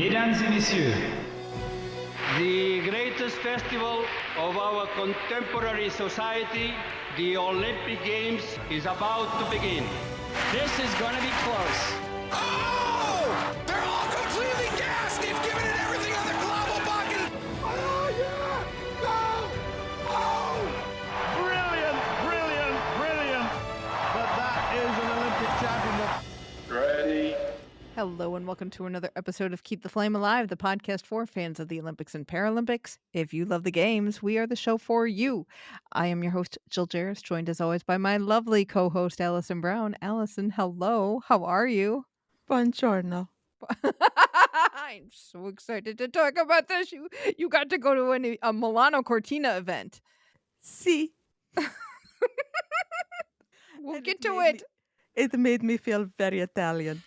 Mesdames et messieurs, The greatest festival of our contemporary society, the Olympic Games, is about to begin. this is gonna be close. Oh! They're all completely gassed! They've given it everything on the global bucket! Oh, yeah! Go! Oh! Brilliant. But that is an Olympic championship. Ready? Hello and welcome to another episode of Keep the Flame Alive, the podcast for fans of the Olympics and Paralympics. If you love the games, we are the show for you. I am your host, Jill Jaracz, joined as always by my lovely co-host, Alison Brown. Alison, hello. How are you? Buongiorno. I'm so excited to talk about this. You got to go to a Milano Cortina event. Si. We'll And get to made it. It made me feel very Italian.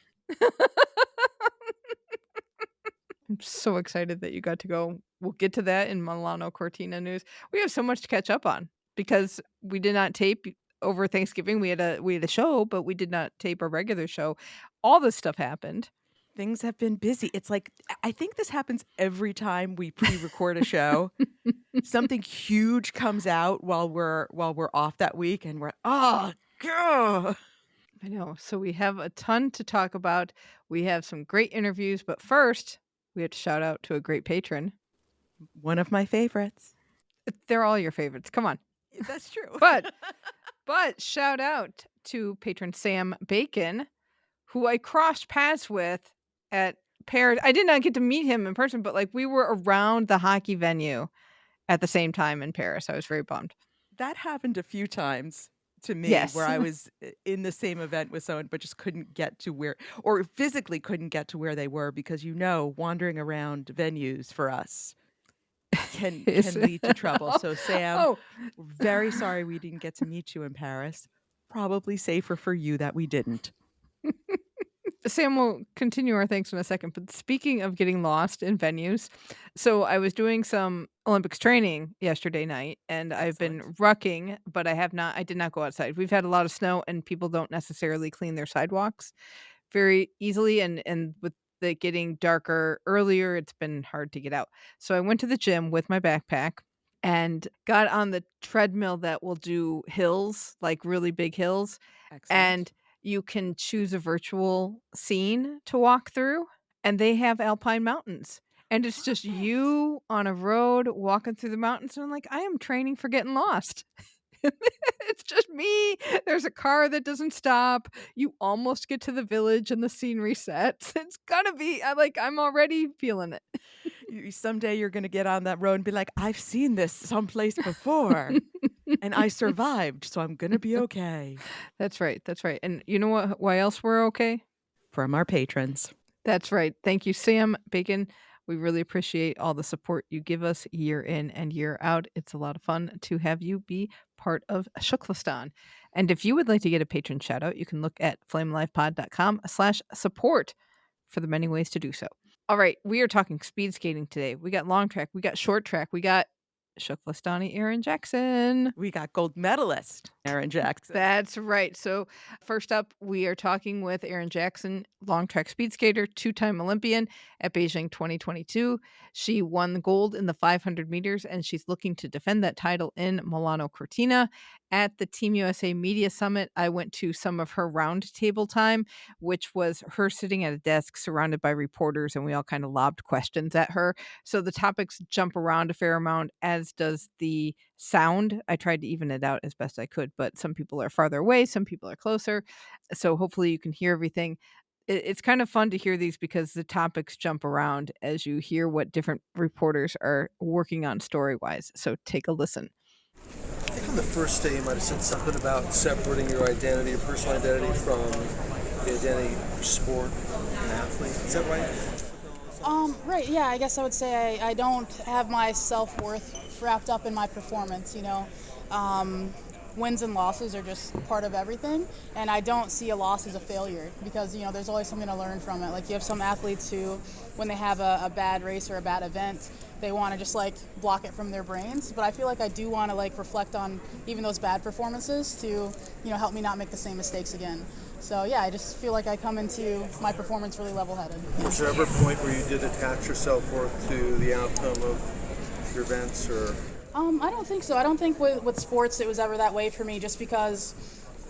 I'm so excited that you got to go. We'll get to that in Milano Cortina news. We have so much to catch up on because we did not tape over Thanksgiving. We had a show, but we did not tape a regular show. All this stuff happened. Things have been busy. It's like, I think this happens every time we pre-record a show. Something huge comes out while we're off that week, and we're, God. I know. So we have a ton to talk about. We have some great interviews, but first we have to shout out to a great patron. One of my favorites. They're all your favorites. Come on. That's true. But shout out to patron Sam Bacon, who I crossed paths with at Paris. I did not get to meet him in person, but like we were around the hockey venue at the same time in Paris. I was very bummed. That happened a few times to me, Yes. where I was in the same event with someone, but just couldn't get to where, or physically couldn't get to where they were, because, wandering around venues for us can lead to trouble. So Sam, very sorry we didn't get to meet you in Paris. Probably safer for you that we didn't. Sam will continue our thanks in a second. But speaking of getting lost in venues, so I was doing some Olympics training yesterday night, and I've been rucking, but I did not go outside. We've had a lot of snow, and people don't necessarily clean their sidewalks very easily. And with it getting darker earlier, it's been hard to get out. So I went to the gym with my backpack and got on the treadmill that will do hills, like really big hills. Excellent. And you can choose a virtual scene to walk through, and they have alpine mountains. And it's just you on a road walking through the mountains. And I'm like, I am training for getting lost. It's just me. There's a car that doesn't stop. You almost get to the village and the scene resets. It's gonna be I'm already feeling it. Someday you're going to get on that road and be like, I've seen this someplace before and I survived, so I'm going to be okay. That's right. And you know what? Why else we're okay? From our patrons. That's right. Thank you, Sam Bacon. We really appreciate all the support you give us year in and year out. It's a lot of fun to have you be part of Shuklistan. And if you would like to get a patron shout out, you can look at flamelifepod.com/support for the many ways to do so. All right. We are talking speed skating today. We got long track. We got short track. We got Shuklistani Erin Jackson. We got gold medalist Erin Jackson. That's right. So first up, we are talking with Erin Jackson, long track speed skater, two-time Olympian at Beijing 2022. She won gold in the 500 meters, and she's looking to defend that title in Milano Cortina. At the Team USA Media Summit, I went to some of her roundtable time, which was her sitting at a desk surrounded by reporters, and we all kind of lobbed questions at her. So the topics jump around a fair amount, as does the sound. I tried to even it out as best I could, but some people are farther away, some people are closer. So hopefully you can hear everything. It's kind of fun to hear these because the topics jump around as you hear what different reporters are working on story-wise. So take a listen. I think on the first day you might have said something about separating your identity, your personal identity, from the identity of your sport and athlete. Is that right? Right, yeah, I guess I would say I don't have my self-worth wrapped up in my performance, Wins and losses are just part of everything, and I don't see a loss as a failure because, there's always something to learn from it. Like, you have some athletes who, when they have a bad race or a bad event, they want to just, block it from their brains. But I feel like I do want to, reflect on even those bad performances to, help me not make the same mistakes again. So yeah, I just feel like I come into my performance really level-headed. Was there ever a point where you did attach your self-worth to the outcome of your events, or? I don't think so. I don't think with sports it was ever that way for me, just because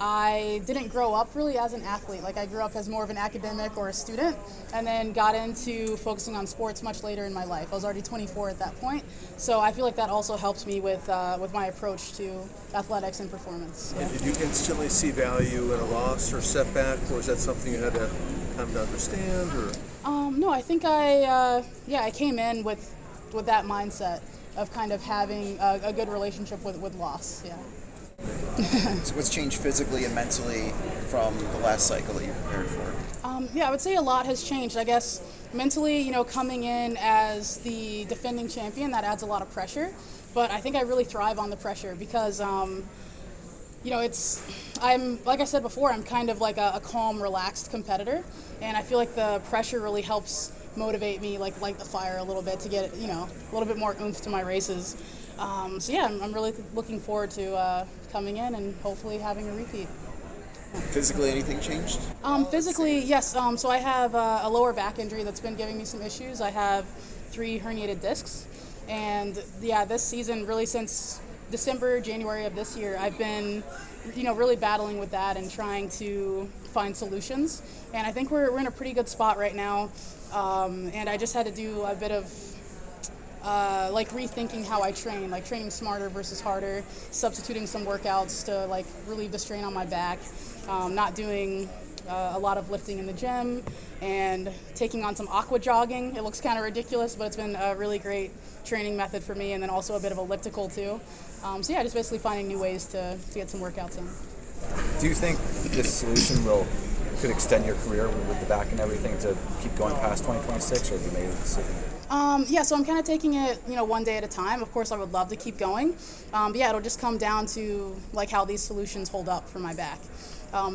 I didn't grow up really as an athlete. Like I grew up as more of an academic or a student, and then got into focusing on sports much later in my life. I was already 24 at that point, so I feel like that also helped me with my approach to athletics and performance. Yeah. Did you instantly see value in a loss or setback, or is that something you had to come to understand? Or? No, I think I came in with that mindset of kind of having a good relationship with loss. Yeah. So what's changed physically and mentally from the last cycle that you prepared for? I would say a lot has changed. I guess mentally, coming in as the defending champion, that adds a lot of pressure. But I think I really thrive on the pressure because, I'm, like I said before, I'm kind of like a calm, relaxed competitor. And I feel like the pressure really helps motivate me, like light the fire a little bit to get, a little bit more oomph to my races. I'm really looking forward to coming in and hopefully having a repeat. Physically, anything changed? Physically, yes. So I have a lower back injury that's been giving me some issues. I have 3 herniated discs. And this season, really since December, January of this year, I've been, really battling with that and trying to find solutions. And I think we're in a pretty good spot right now. And I just had to do a bit of rethinking how I train, like training smarter versus harder, substituting some workouts to relieve the strain on my back, not doing a lot of lifting in the gym, and taking on some aqua jogging. It looks kind of ridiculous, but it's been a really great training method for me, and then also a bit of elliptical too. Just basically finding new ways to get some workouts in. Do you think this solution could extend your career with the back and everything to keep going past 2026, or have you made a decision? So I'm kind of taking it, one day at a time. Of course, I would love to keep going. It'll just come down to how these solutions hold up for my back.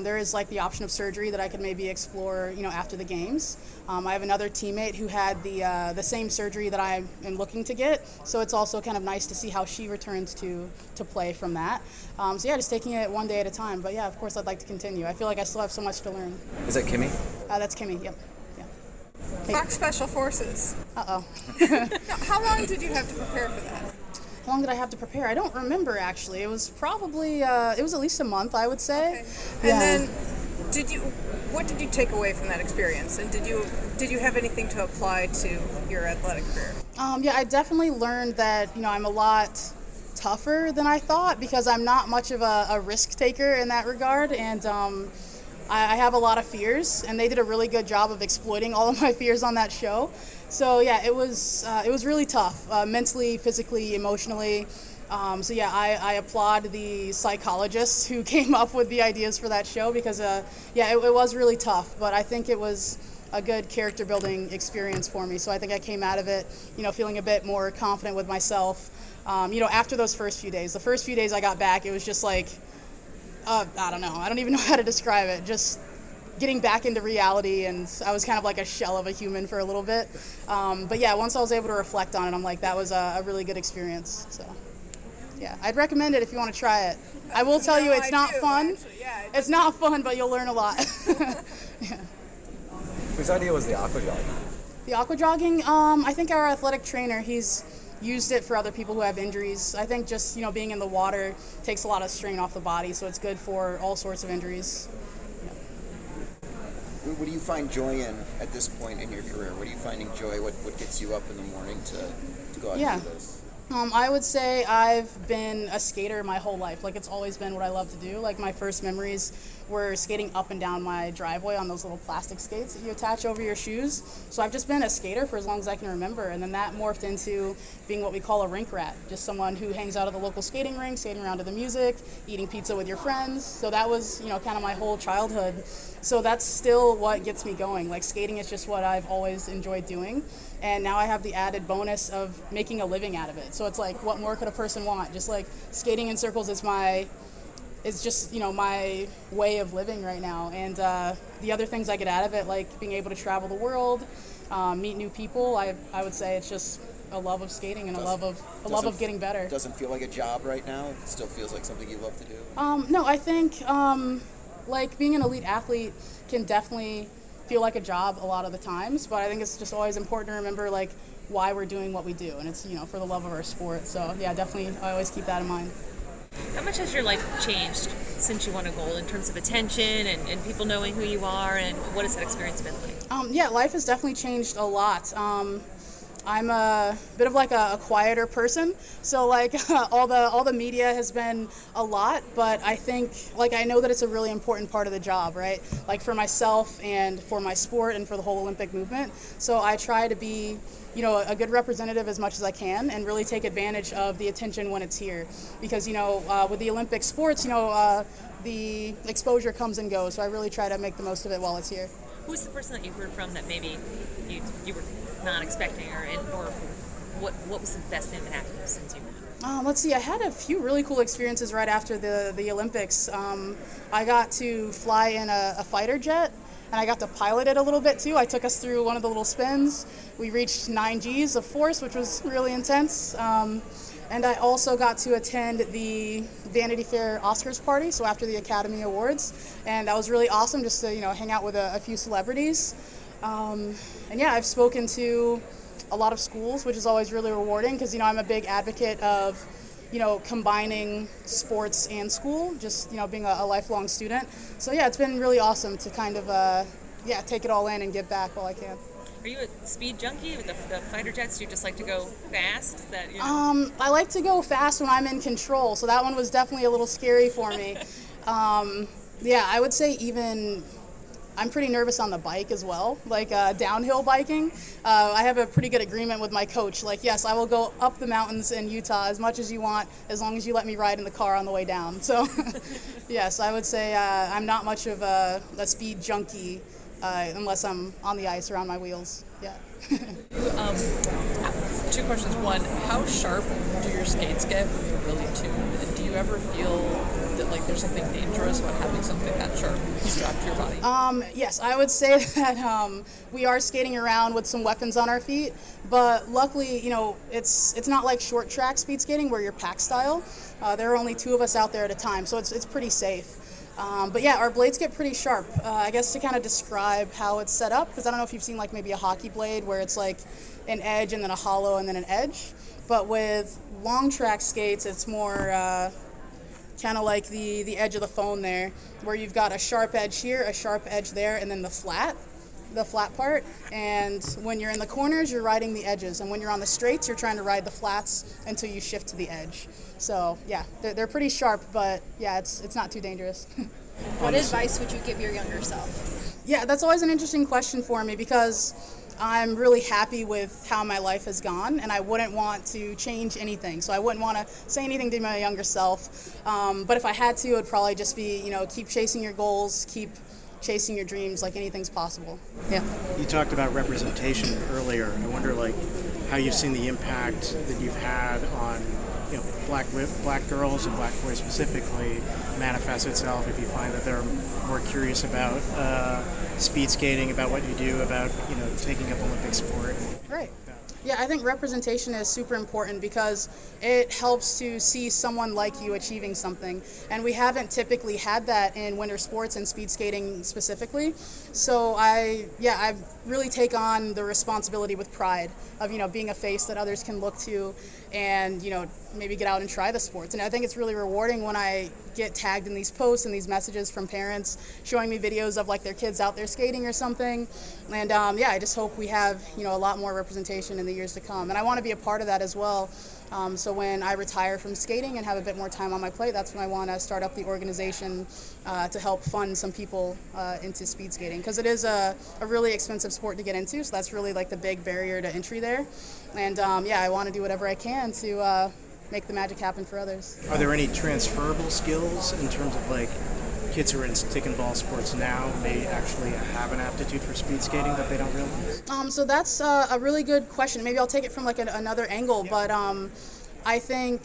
There is the option of surgery that I could maybe explore, after the games. I have another teammate who had the same surgery that I am looking to get, so it's also kind of nice to see how she returns to play from that. Just taking it one day at a time. But of course, I'd like to continue. I feel like I still have so much to learn. Is that Kimmy? That's Kimmy. Yep. Fox Special Forces. Uh-oh. How long did you have to prepare for that? How long did I have to prepare? I don't remember, actually. It was probably, it was at least a month, I would say. Okay. And then, what did you take away from that experience? And did you have anything to apply to your athletic career? I definitely learned that, I'm a lot tougher than I thought, because I'm not much of a risk taker in that regard. And, I have a lot of fears, and they did a really good job of exploiting all of my fears on that show. So it was really tough, mentally, physically, emotionally. I applaud the psychologists who came up with the ideas for that show, because it was really tough, but I think it was a good character building experience for me. So I think I came out of it, feeling a bit more confident with myself. After those first few days, I got back, it was just I don't know. I don't even know how to describe it. Just getting back into reality, and I was kind of like a shell of a human for a little bit. Once I was able to reflect on it, I'm like, that was a really good experience. So, I'd recommend it if you want to try it. I will tell you, it's not fun. Actually, it's not fun, but you'll learn a lot. Whose idea was the aqua jogging? The aqua jogging, I think our athletic trainer, he's used it for other people who have injuries. I think just, being in the water takes a lot of strain off the body, so it's good for all sorts of injuries. What do you find joy in at this point in your career? What are you finding joy? What gets you up in the morning to go out and do this? I would say I've been a skater my whole life. It's always been what I love to do. My first memories were skating up and down my driveway on those little plastic skates that you attach over your shoes. So I've just been a skater for as long as I can remember. And then that morphed into being what we call a rink rat, just someone who hangs out at the local skating rink, skating around to the music, eating pizza with your friends. So that was, kind of my whole childhood. So that's still what gets me going. Skating is just what I've always enjoyed doing. And now I have the added bonus of making a living out of it. So it's what more could a person want? Just skating in circles is just, my way of living right now. And the other things I get out of it, like being able to travel the world, meet new people, I would say it's just a love of skating and a love of getting better. It doesn't feel like a job right now? It still feels like something you love to do? No, I think like being an elite athlete can definitely feel like a job a lot of the times, but I think it's just always important to remember like why we're doing what we do, and it's, you know, for the love of our sport. So yeah, definitely I always keep that in mind. How much has your life changed since you won a gold in terms of attention and people knowing who you are, and what has that experience been like? Yeah, life has definitely changed a lot. I'm a bit of like a quieter person, so like all the media has been a lot, but I think like I know that it's a really important part of the job, right? Like for myself and for my sport and for the whole Olympic movement. So I try to be, you know, a good representative as much as I can and really take advantage of the attention when it's here, because, you know, with the Olympic sports, you know, the exposure comes and goes, so I really try to make the most of it while it's here. Who's the person that you heard from that maybe you were not expecting, or what was the best thing that happened since you won? Let's see, I had a few really cool experiences right after the Olympics. I got to fly in a fighter jet, and I got to pilot it a little bit too. I took us through one of the little spins. We reached 9 Gs of force, which was really intense. And I also got to attend the Vanity Fair Oscars party, so after the Academy Awards, and that was really awesome just to, you know, hang out with a few celebrities. And yeah, I've spoken to a lot of schools, which is always really rewarding because, you know, I'm a big advocate of, you know, combining sports and school, just, you know, being a lifelong student. So yeah, it's been really awesome to kind of, yeah, take it all in and give back while I can. Are you a speed junkie with the fighter jets? Do you just like to go fast? Is that, you know? I like to go fast when I'm in control, so that one was definitely a little scary for me. Yeah, I would say even I'm pretty nervous on the bike as well, like downhill biking. I have a pretty good agreement with my coach. Like, yes, I will go up the mountains in Utah as much as you want, as long as you let me ride in the car on the way down. So, yes, I would say I'm not much of a speed junkie unless I'm on the ice or on my wheels. Yeah. 2 questions. One, how sharp do your skates get when you're really tuned? And do you ever feel that like there's something dangerous about having something that sharp strapped to your body? Yes, I would say that we are skating around with some weapons on our feet, but luckily, you know, it's not like short track speed skating where you're pack style. There are only 2 of us out there at a time, so it's pretty safe. But yeah, our blades get pretty sharp. I guess to kind of describe how it's set up, because I don't know if you've seen like maybe a hockey blade where it's like an edge and then a hollow and then an edge. But with long track skates, it's more kind of like the edge of the phone there, where you've got a sharp edge here, a sharp edge there, and then the flat part. And when you're in the corners, you're riding the edges. And when you're on the straights, you're trying to ride the flats until you shift to the edge. So yeah, they're pretty sharp, but yeah, it's not too dangerous. What advice would you give your younger self? Yeah, that's always an interesting question for me because I'm really happy with how my life has gone, and I wouldn't want to change anything. So I wouldn't want to say anything to my younger self. But if I had to, it would probably just be, you know, keep chasing your goals, keep chasing your dreams, like anything's possible. Yeah. You talked about representation earlier. I wonder, like, how you've seen the impact that you've had on, you know, black girls and black boys specifically manifest itself. If you find that they're more curious about speed skating, about what you do, about, you know, taking up Olympic sport. Right. Yeah, I think representation is super important because it helps to see someone like you achieving something. And we haven't typically had that in winter sports and speed skating specifically. So I really take on the responsibility with pride of, you know, being a face that others can look to and, you know, maybe get out and try the sports. And I think it's really rewarding when I get tagged in these posts and these messages from parents showing me videos of like their kids out there skating or something. And yeah, I just hope we have, you know, a lot more representation in the years to come. And I want to be a part of that as well. So when I retire from skating and have a bit more time on my plate, that's when I want to start up the organization to help fund some people into speed skating, because it is a really expensive sport to get into. So that's really like the big barrier to entry there. And yeah, I want to do whatever I can to make the magic happen for others. Are there any transferable skills in terms of like kids who are in stick and ball sports now may actually have an aptitude for speed skating that they don't realize? So that's a really good question. Maybe I'll take it from like another angle, but I think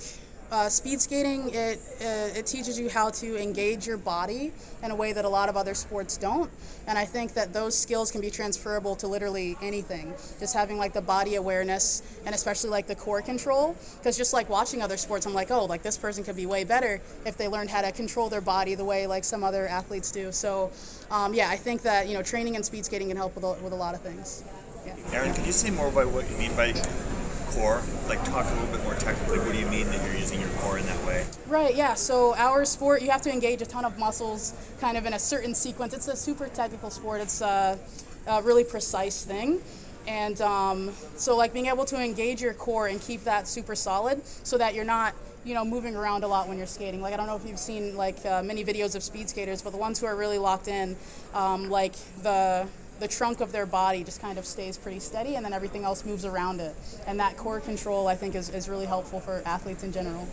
speed skating, it teaches you how to engage your body in a way that a lot of other sports don't. And I think that those skills can be transferable to literally anything. Just having like the body awareness and especially like the core control. Because just like watching other sports, I'm like, oh, like this person could be way better if they learned how to control their body the way like some other athletes do. So yeah, I think that, you know, training in speed skating can help with a lot of things. Yeah. Erin, could you say more about what you mean by core? Like, talk a little bit more technically. What do you mean that you're using your core in that way? Right, yeah. So our sport, you have to engage a ton of muscles kind of in a certain sequence. It's a super technical sport. It's a really precise thing. And so like being able to engage your core and keep that super solid so that you're not, you know, moving around a lot when you're skating. Like, I don't know if you've seen like many videos of speed skaters, but the ones who are really locked in, like the trunk of their body just kind of stays pretty steady and then everything else moves around it. And that core control, I think, is really helpful for athletes in general.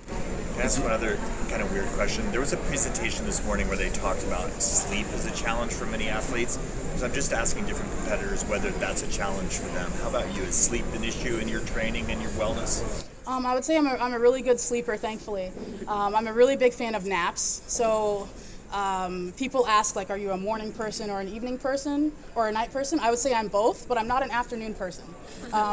Can I ask one other kind of weird question? There was a presentation this morning where they talked about sleep as a challenge for many athletes. So I'm just asking different competitors whether that's a challenge for them. How about you? Is sleep an issue in your training and your wellness? I would say I'm a really good sleeper, thankfully. I'm a really big fan of naps. So people ask, like, are you a morning person or an evening person or a night person? I would say I'm both, but I'm not an afternoon person.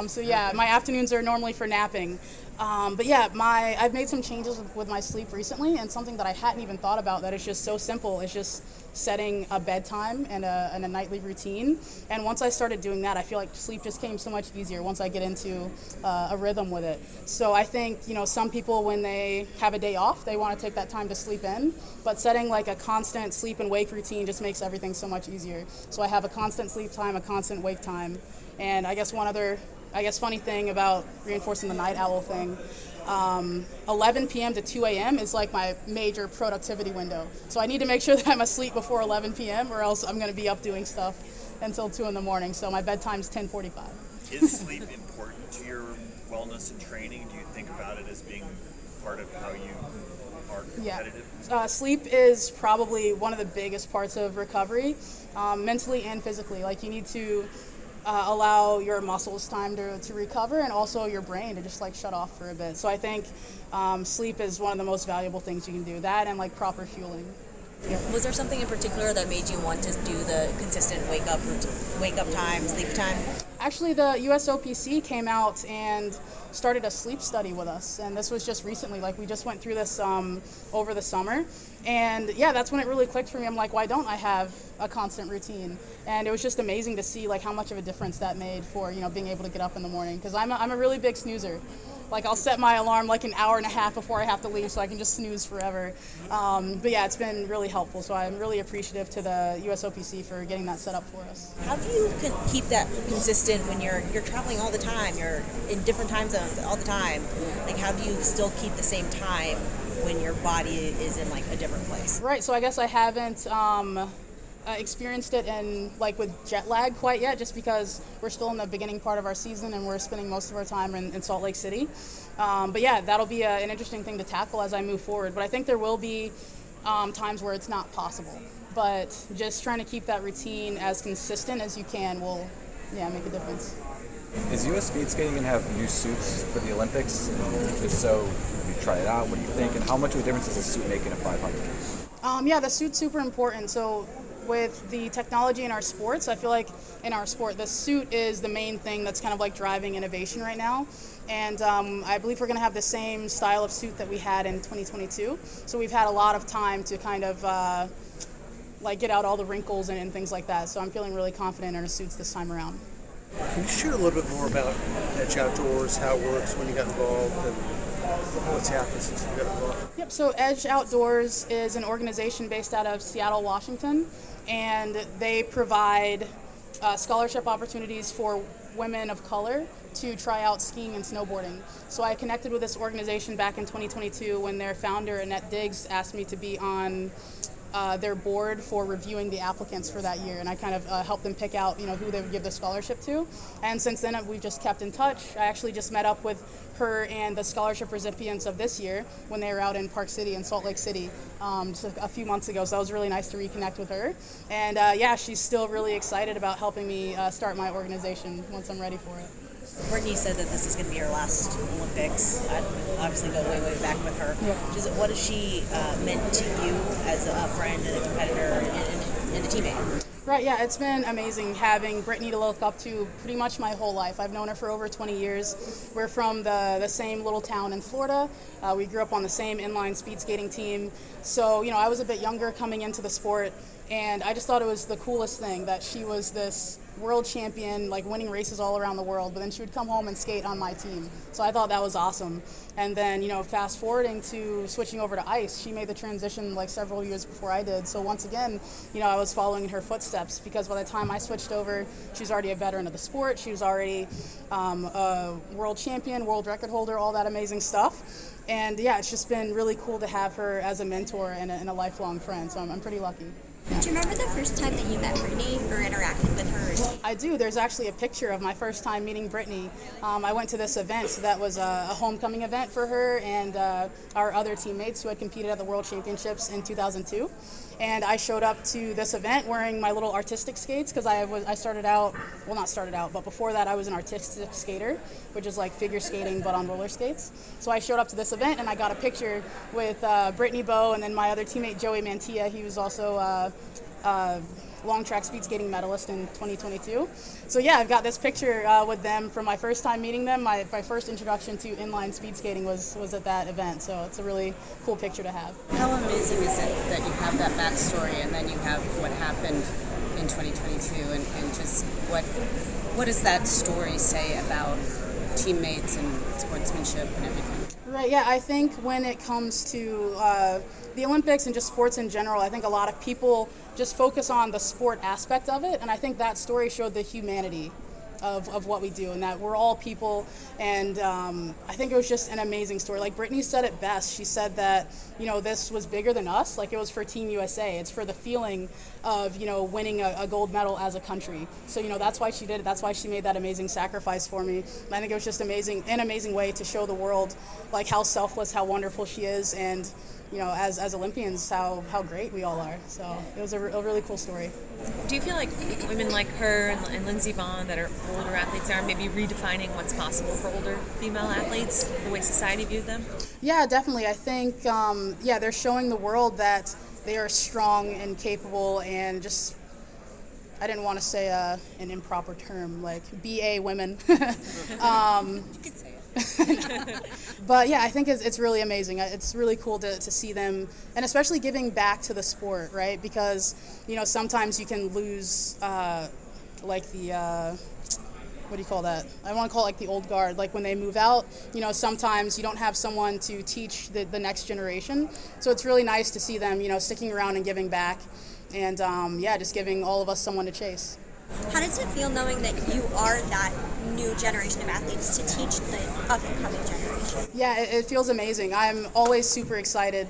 So yeah, my afternoons are normally for napping. But yeah, I've made some changes with my sleep recently, and something that I hadn't even thought about that is just so simple. It's just setting a bedtime and a nightly routine. And once I started doing that, I feel like sleep just came so much easier once I get into a rhythm with it. So I think, you know, some people, when they have a day off, they want to take that time to sleep in, but setting like a constant sleep and wake routine just makes everything so much easier. So I have a constant sleep time, a constant wake time. And I guess one other funny thing about reinforcing the night owl thing, 11 p.m. to 2 a.m. is like my major productivity window. So I need to make sure that I'm asleep before 11 p.m. or else I'm going to be up doing stuff until 2 in the morning. So my bedtime's 10:45. Is sleep important to your wellness and training? Do you think about it as being part of how you are competitive? Yeah. Sleep is probably one of the biggest parts of recovery, mentally and physically. Like, you need to allow your muscles time to recover, and also your brain to just like shut off for a bit. So I think sleep is one of the most valuable things you can do. That and like proper fueling. Yeah. Was there something in particular that made you want to do the consistent wake up time, sleep time? Actually, the USOPC came out and started a sleep study with us, and this was just recently. Like, we just went through this over the summer, and yeah, that's when it really clicked for me. I'm like, why don't I have a constant routine? And it was just amazing to see like how much of a difference that made for, you know, being able to get up in the morning, because I'm a really big snoozer. Like, I'll set my alarm like an hour and a half before I have to leave so I can just snooze forever. But yeah, it's been really helpful. So I'm really appreciative to the USOPC for getting that set up for us. How do you keep that consistent when you're traveling all the time? You're in different time zones all the time. Like, how do you still keep the same time when your body is in like a different place? Right. So I guess I haven't experienced it in like with jet lag quite yet, just because we're still in the beginning part of our season and we're spending most of our time in Salt Lake City. But yeah, that'll be an interesting thing to tackle as I move forward. But I think there will be times where it's not possible. But just trying to keep that routine as consistent as you can will, make a difference. Is U.S. speed skating going to have new suits for the Olympics? And if so, have you tried it out? What do you think? And how much of a difference does a suit make in a 500? Yeah, the suit's super important. So with the technology in our sports, I feel like in our sport, the suit is the main thing that's kind of like driving innovation right now. And I believe we're going to have the same style of suit that we had in 2022. So we've had a lot of time to kind of like get out all the wrinkles and things like that. So I'm feeling really confident in our suits this time around. Can you share a little bit more about Edge Outdoors, how it works, when you got involved, and what's happened since you got involved? Yep, so Edge Outdoors is an organization based out of Seattle, Washington, and they provide scholarship opportunities for women of color to try out skiing and snowboarding. So I connected with this organization back in 2022 when their founder, Annette Diggs, asked me to be on their board for reviewing the applicants for that year, and I kind of helped them pick out, who they would give the scholarship to. And since then, we've just kept in touch. I actually just met up with her and the scholarship recipients of this year when they were out in Park City and Salt Lake City just a few months ago. So that was really nice to reconnect with her. And she's still really excited about helping me start my organization once I'm ready for it. Brittany said that this is going to be her last Olympics. I obviously go way, way back with her. What has she meant to you as a friend and a competitor and a teammate? Right, yeah, it's been amazing having Brittany to look up to pretty much my whole life. I've known her for over 20 years. We're from the same little town in Florida. We grew up on the same inline speed skating team. So, I was a bit younger coming into the sport, and I just thought it was the coolest thing that she was this world champion, like winning races all around the world, but then she would come home and skate on my team. So I thought that was awesome. And then, fast forwarding to switching over to ice, she made the transition like several years before I did. So once again, I was following in her footsteps, because by the time I switched over, she was already a veteran of the sport. She was already a world champion, world record holder, all that amazing stuff. And yeah, it's just been really cool to have her as a mentor and a lifelong friend. So I'm pretty lucky. Do you remember the first time that you met Brittany or interacted with her? I do. There's actually a picture of my first time meeting Brittany. I went to this event that was a homecoming event for her and our other teammates who had competed at the World Championships in 2002. And I showed up to this event wearing my little artistic skates, because I started out, well, not started out, but before that I was an artistic skater, which is like figure skating but on roller skates. So I showed up to this event and I got a picture with Brittany Bowe and then my other teammate Joey Mantilla. He was also long track speed skating medalist in 2022. So yeah, I've got this picture with them from my first time meeting them. My first introduction to inline speed skating was at that event, so it's a really cool picture to have. How amazing is it that you have that backstory and then you have what happened in 2022 and just what does that story say about teammates and sportsmanship and everything? Right, yeah, I think when it comes to the Olympics and just sports in general, I think a lot of people just focus on the sport aspect of it, and I think that story showed the humanity of what we do and that we're all people, and I think it was just an amazing story. Like Brittany said it best. She said that, this was bigger than us, like it was for Team USA. It's for the feeling of, winning a gold medal as a country. So, that's why she did it. That's why she made that amazing sacrifice for me. And I think it was just an amazing way to show the world like how selfless, how wonderful she is, and as Olympians, how great we all are. So it was a really cool story. Do you feel like women like her and Lindsey Vonn that are older athletes are maybe redefining what's possible for older female athletes, the way society viewed them? Yeah, definitely. I think, they're showing the world that they are strong and capable and just, I didn't want to say an improper term, like BA women. You could say it. But yeah, I think it's really amazing. It's really cool to see them, and especially giving back to the sport, right? Because, sometimes you can lose like the, what do you call that? I want to call it like the old guard. Like when they move out, sometimes you don't have someone to teach the next generation. So it's really nice to see them, sticking around and giving back, and just giving all of us someone to chase. How does it feel knowing that you are that new generation of athletes to teach the up-and-coming generation? Yeah, it feels amazing. I'm always super excited.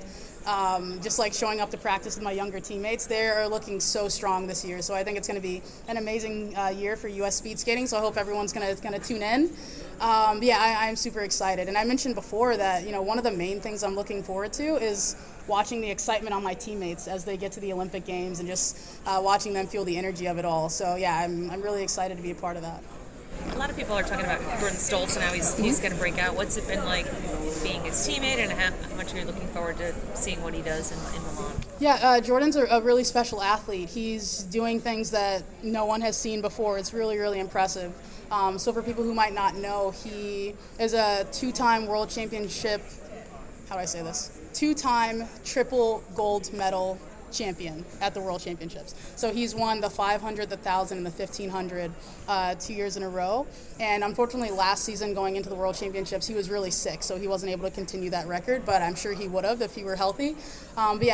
Just like showing up to practice with my younger teammates, they are looking so strong this year. So I think it's going to be an amazing year for U.S. speed skating. So I hope everyone's going to tune in. I'm super excited. And I mentioned before that one of the main things I'm looking forward to is watching the excitement on my teammates as they get to the Olympic Games and just watching them feel the energy of it all. So yeah, I'm really excited to be a part of that. A lot of people are talking about Jordan Stoltz and how he's going to break out. What's it been like being his teammate, and how much are you looking forward to seeing what he does in Milan? Yeah, Jordan's a really special athlete. He's doing things that no one has seen before. It's really, really impressive. So for people who might not know, he is a two-time world championship, how do I say this? Two-time triple gold medal champion at the World Championships. So he's won the 500, the 1,000, and the 1,500 2 years in a row. And unfortunately, last season going into the World Championships, he was really sick, so he wasn't able to continue that record, but I'm sure he would have if he were healthy.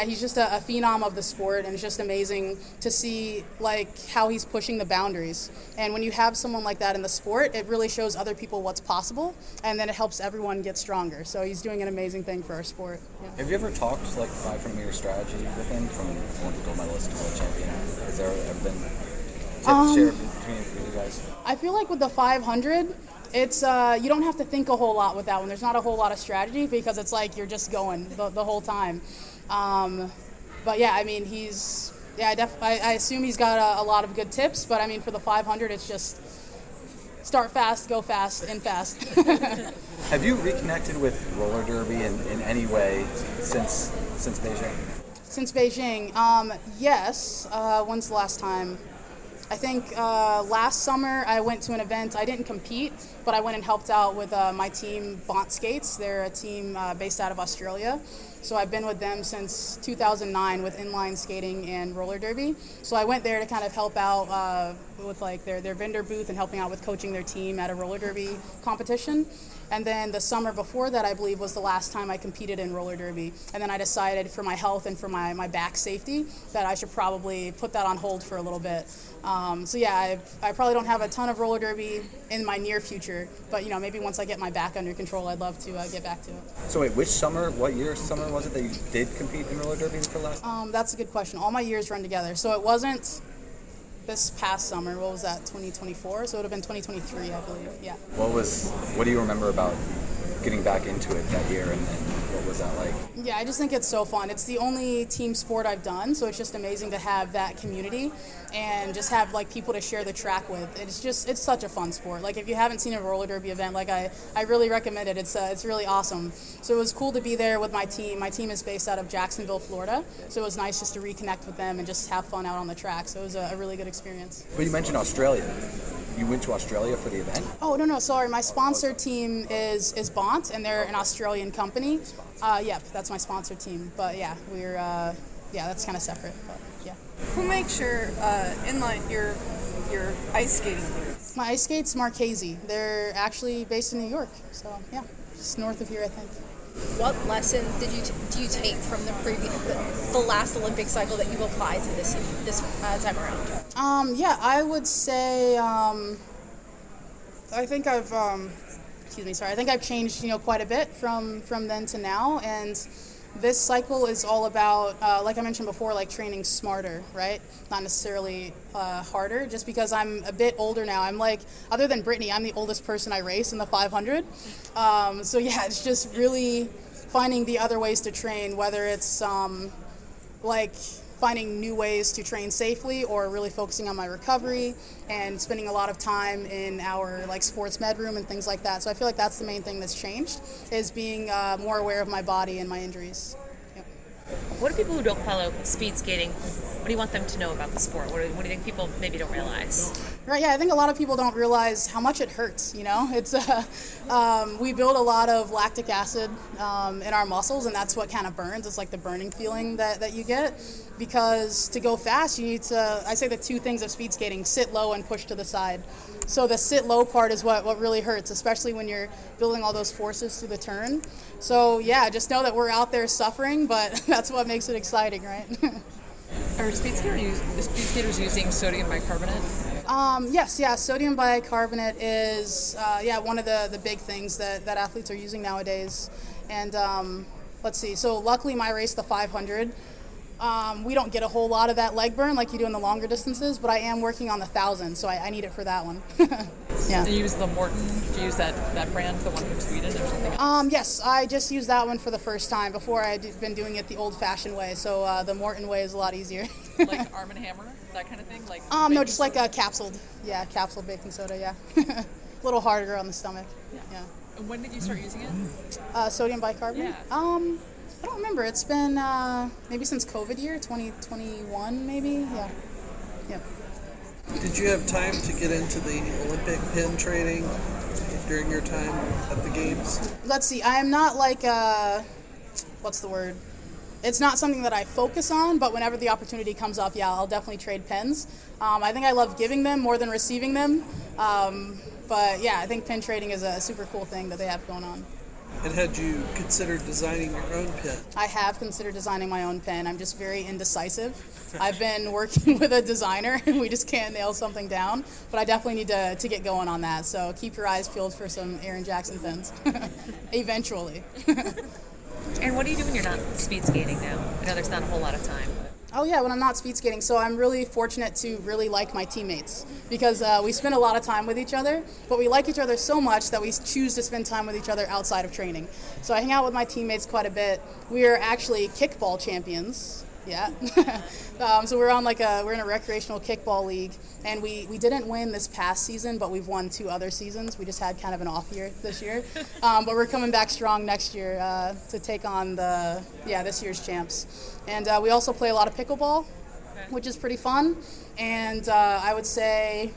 He's just a phenom of the sport, and it's just amazing to see like how he's pushing the boundaries. And when you have someone like that in the sport, it really shows other people what's possible, and then it helps everyone get stronger. So he's doing an amazing thing for our sport. Yeah. Have you ever talked like 500-meter strategy with him, from Olympic gold medalist to world champion? Has there ever been share between you guys? I feel like with the 500, it's you don't have to think a whole lot with that one. There's not a whole lot of strategy because it's like you're just going the whole time. I assume he's got a lot of good tips, but I mean for the 500, it's just start fast, go fast, end fast. Have you reconnected with roller derby in any way since Beijing? Since Beijing, yes. When's the last time? I think last summer I went to an event. I didn't compete, but I went and helped out with my team, Bont Skates. They're a team based out of Australia. So I've been with them since 2009 with inline skating and roller derby. So I went there to kind of help out with like their vendor booth and helping out with coaching their team at a roller derby competition. And then the summer before that, I believe, was the last time I competed in roller derby. And then I decided for my health and for my back safety that I should probably put that on hold for a little bit. So yeah, I probably don't have a ton of roller derby in my near future, but maybe once I get my back under control, I'd love to get back to it. So wait, what year summer was it that you did compete in roller derby for last? That's a good question. All my years run together. So it wasn't this past summer. What was that, 2024? So it would have been 2023, I believe, yeah. What do you remember about getting back into it that year, and what was that like? Yeah, I just think it's so fun. It's the only team sport I've done, so it's just amazing to have that community and just have like people to share the track with. It's such a fun sport. Like if you haven't seen a roller derby event, like I really recommend it. It's really awesome. So it was cool to be there with my team. My team is based out of Jacksonville, Florida, so it was nice just to reconnect with them and just have fun out on the track. So it was a really good experience. But you mentioned Australia. You went to Australia for the event? Oh, no, sorry. My sponsor team is Bont, and they're an Australian company. Yep, that's my sponsor team. But yeah, we're, that's kind of separate. But yeah. Who makes your your ice skating boots? My ice skates, Marchese. They're actually based in New York. So yeah, just north of here, I think. What lessons do you take from the last Olympic cycle that you've applied to this time around? Yeah, I would say I think I've I think I've changed quite a bit from then to now, and this cycle is all about like I mentioned before, like training smarter, right? Not necessarily harder, just because I'm a bit older now. I'm like, other than Brittany, I'm the oldest person I race in the 500. So yeah, it's just really finding the other ways to train, whether it's like finding new ways to train safely or really focusing on my recovery and spending a lot of time in our like sports med room and things like that. So I feel like that's the main thing that's changed, is being more aware of my body and my injuries. Yep. What do people who don't follow speed skating, what do you want them to know about the sport? What do you think people maybe don't realize? Right, yeah, I think a lot of people don't realize how much it hurts, It's we build a lot of lactic acid in our muscles, and that's what kind of burns. It's like the burning feeling that you get, because to go fast, you need to, I say the two things of speed skating, sit low and push to the side. So the sit low part is what really hurts, especially when you're building all those forces through the turn. So yeah, just know that we're out there suffering, but that's what makes it exciting, right? Are speed skaters using sodium bicarbonate? Yes, sodium bicarbonate is one of the big things that athletes are using nowadays. And let's see, so luckily my race, the 500, we don't get a whole lot of that leg burn like you do in the longer distances, but I am working on the 1,000, so I need it for that one. Yeah. Do you use the Morton? Do you use that brand, the one from Sweden or something? Yes, I just used that one for the first time. Before I'd been doing it the old-fashioned way, so the Morton way is a lot easier. Like Arm & Hammer, that kind of thing? Like no, just like capsuled. Yeah, capsuled baking soda, yeah. A little harder on the stomach. Yeah. And when did you start using it? Sodium bicarbonate? Yeah. I don't remember. It's been maybe since COVID year, 2021 maybe. Yeah. Did you have time to get into the Olympic pin training during your time at the games? Let's see. I am not like what's the word? It's not something that I focus on, but whenever the opportunity comes up, yeah, I'll definitely trade pins. I think I love giving them more than receiving them. But yeah, I think pin trading is a super cool thing that they have going on. And had you considered designing your own pin? I have considered designing my own pin. I'm just very indecisive. I've been working with a designer and we just can't nail something down, but I definitely need to get going on that. So keep your eyes peeled for some Erin Jackson pins, eventually. And what do you do when you're not speed skating now? I know there's not a whole lot of time. Oh yeah, when I'm not speed skating. So I'm really fortunate to really like my teammates, because we spend a lot of time with each other, but we like each other so much that we choose to spend time with each other outside of training. So I hang out with my teammates quite a bit. We are actually kickball champions Yeah. So we're in a recreational kickball league, and we didn't win this past season, but we've won 2 other seasons. We just had kind of an off year this year, but we're coming back strong next year to take on this year's champs. And we also play a lot of pickleball, which is pretty fun. And I would say,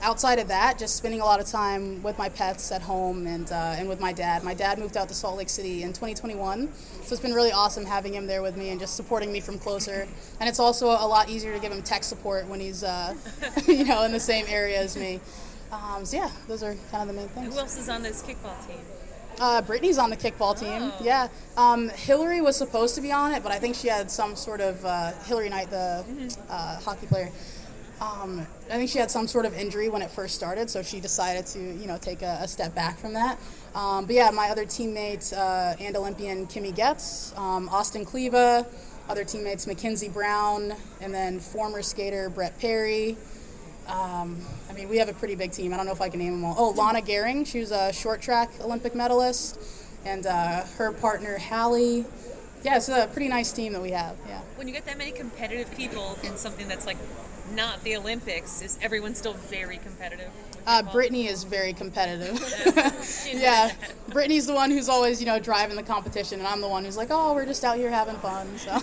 outside of that, just spending a lot of time with my pets at home and with my dad. My dad moved out to Salt Lake City in 2021, so it's been really awesome having him there with me and just supporting me from closer. And it's also a lot easier to give him tech support when he's in the same area as me. So yeah, those are kind of the main things. Who else is on this kickball team? Brittany's on the kickball team. Yeah. Hillary was supposed to be on it, but I think she had some sort of Hillary Knight, the hockey player. I think she had some sort of injury when it first started, so she decided to, take a step back from that. But yeah, my other teammates, and Olympian Kimmy Getz, Austin Kleva, other teammates Mackenzie Brown, and then former skater Brett Perry. We have a pretty big team. I don't know if I can name them all. Oh, Lana Gehring, she was a short track Olympic medalist, and her partner Hallie. Yeah, it's a pretty nice team that we have. Yeah. When you get that many competitive people in something that's like not the Olympics, is everyone still very competitive? Brittany is very competitive. Yeah, Brittany's the one who's always, driving the competition, and I'm the one who's like, oh, we're just out here having fun. So.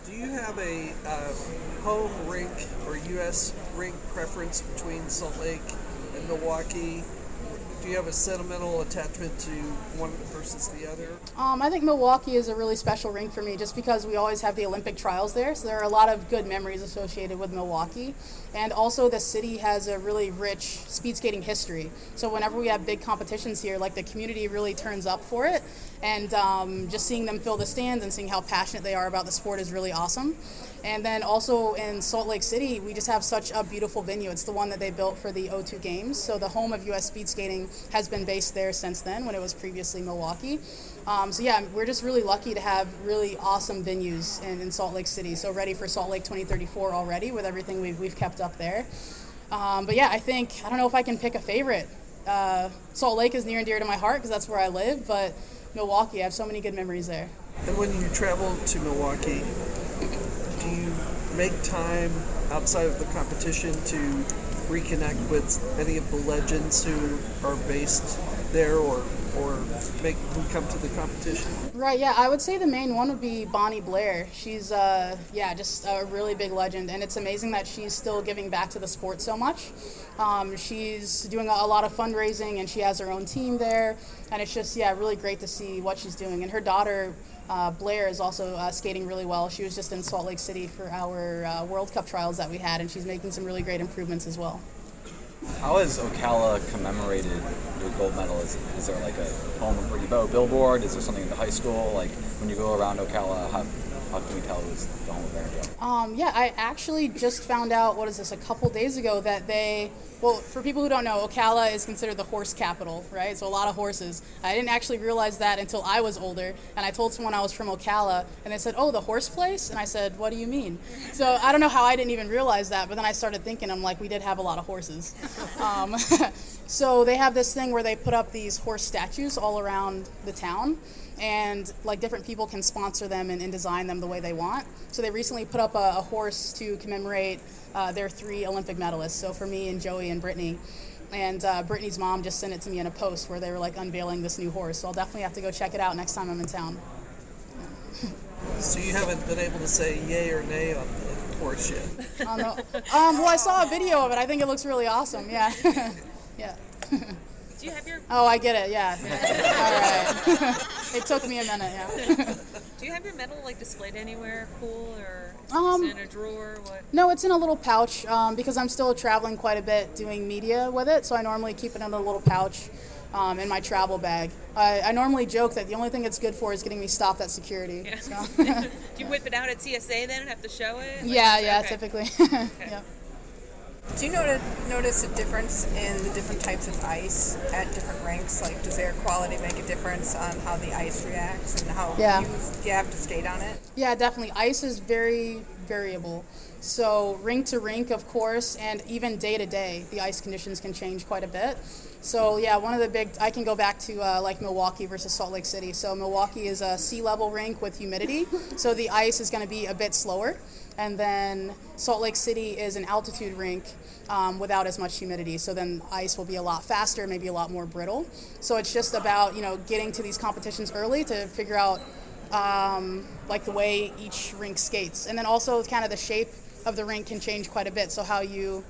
Do you have a home rink or U.S. rink preference between Salt Lake and Milwaukee? Do you have a sentimental attachment to one versus the other? I think Milwaukee is a really special rink for me just because we always have the Olympic trials there. So there are a lot of good memories associated with Milwaukee. And also the city has a really rich speed skating history. So whenever we have big competitions here, the community really turns up for it. And just seeing them fill the stands and seeing how passionate they are about the sport is really awesome. And then also in Salt Lake City, we just have such a beautiful venue. It's the one that they built for the O2 Games. So the home of U.S. speed skating has been based there since then, when it was previously Milwaukee. So yeah, we're just really lucky to have really awesome venues in Salt Lake City. So ready for Salt Lake 2034 already with everything we've kept up there. But yeah, I don't know if I can pick a favorite. Salt Lake is near and dear to my heart because that's where I live, but Milwaukee, I have so many good memories there. And when you travel to Milwaukee, do you make time outside of the competition to reconnect with any of the legends who are based there or who come to the competition? Right, yeah, I would say the main one would be Bonnie Blair. She's just a really big legend, and it's amazing that she's still giving back to the sport so much. She's doing a lot of fundraising, and she has her own team there, and it's just, really great to see what she's doing. And her daughter, Blair, is also skating really well. She was just in Salt Lake City for our World Cup trials that we had, and she's making some really great improvements as well. How has Ocala commemorated your gold medal? Is there like a home where you billboard? Is there something in the high school? Like when you go around Ocala, how can we tell it was the home of Erin Jackson? I actually just found out, a couple days ago that for people who don't know, Ocala is considered the horse capital, right? So a lot of horses. I didn't actually realize that until I was older, and I told someone I was from Ocala, and they said, oh, the horse place? And I said, what do you mean? So I don't know how I didn't even realize that, but then I started thinking, I'm like, we did have a lot of horses. So they have this thing where they put up these horse statues all around the town, and different people can sponsor them and design them the way they want. So they recently put up a horse to commemorate their 3 Olympic medalists. So for me and Joey and Brittany. And Brittany's mom just sent it to me in a post where they were unveiling this new horse. So I'll definitely have to go check it out next time I'm in town. So you haven't been able to say yay or nay on the horse yet? No. Well, I saw a video of it. I think it looks really awesome. Yeah. Yeah. Do you have your... Oh, I get it, yeah. All right. It took me a minute, yeah. Do you have your medal displayed anywhere cool, or is it in a drawer? What? No, it's in a little pouch because I'm still traveling quite a bit doing media with it, so I normally keep it in a little pouch in my travel bag. I normally joke that the only thing it's good for is getting me stopped at security. Yeah. So. Do you whip it out at TSA then and have to show it? Yeah, okay. Typically. Okay. Yeah. Do you notice a difference in the different types of ice at different rinks? Like, does air quality make a difference on how the ice reacts and how you have to skate on it? Yeah, definitely. Ice is very variable. So rink to rink, of course, and even day to day, the ice conditions can change quite a bit. So yeah, one of the big, I can go back to like Milwaukee versus Salt Lake City. So Milwaukee is a sea level rink with humidity, so the ice is going to be a bit slower. And then Salt Lake City is an altitude rink without as much humidity. So then ice will be a lot faster, maybe a lot more brittle. So it's just about, getting to these competitions early to figure out like the way each rink skates. And then also kind of the shape of the rink can change quite a bit. So how you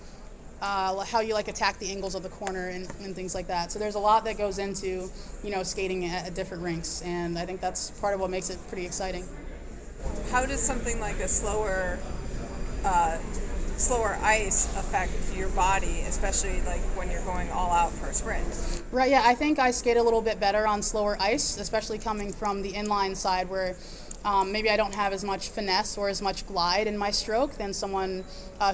like attack the angles of the corner and things like that. So there's a lot that goes into, skating at different rinks. And I think that's part of what makes it pretty exciting. How does something like a slower ice affect your body, especially like when you're going all out for a sprint? Right, yeah, I think I skate a little bit better on slower ice, especially coming from the inline side where maybe I don't have as much finesse or as much glide in my stroke than someone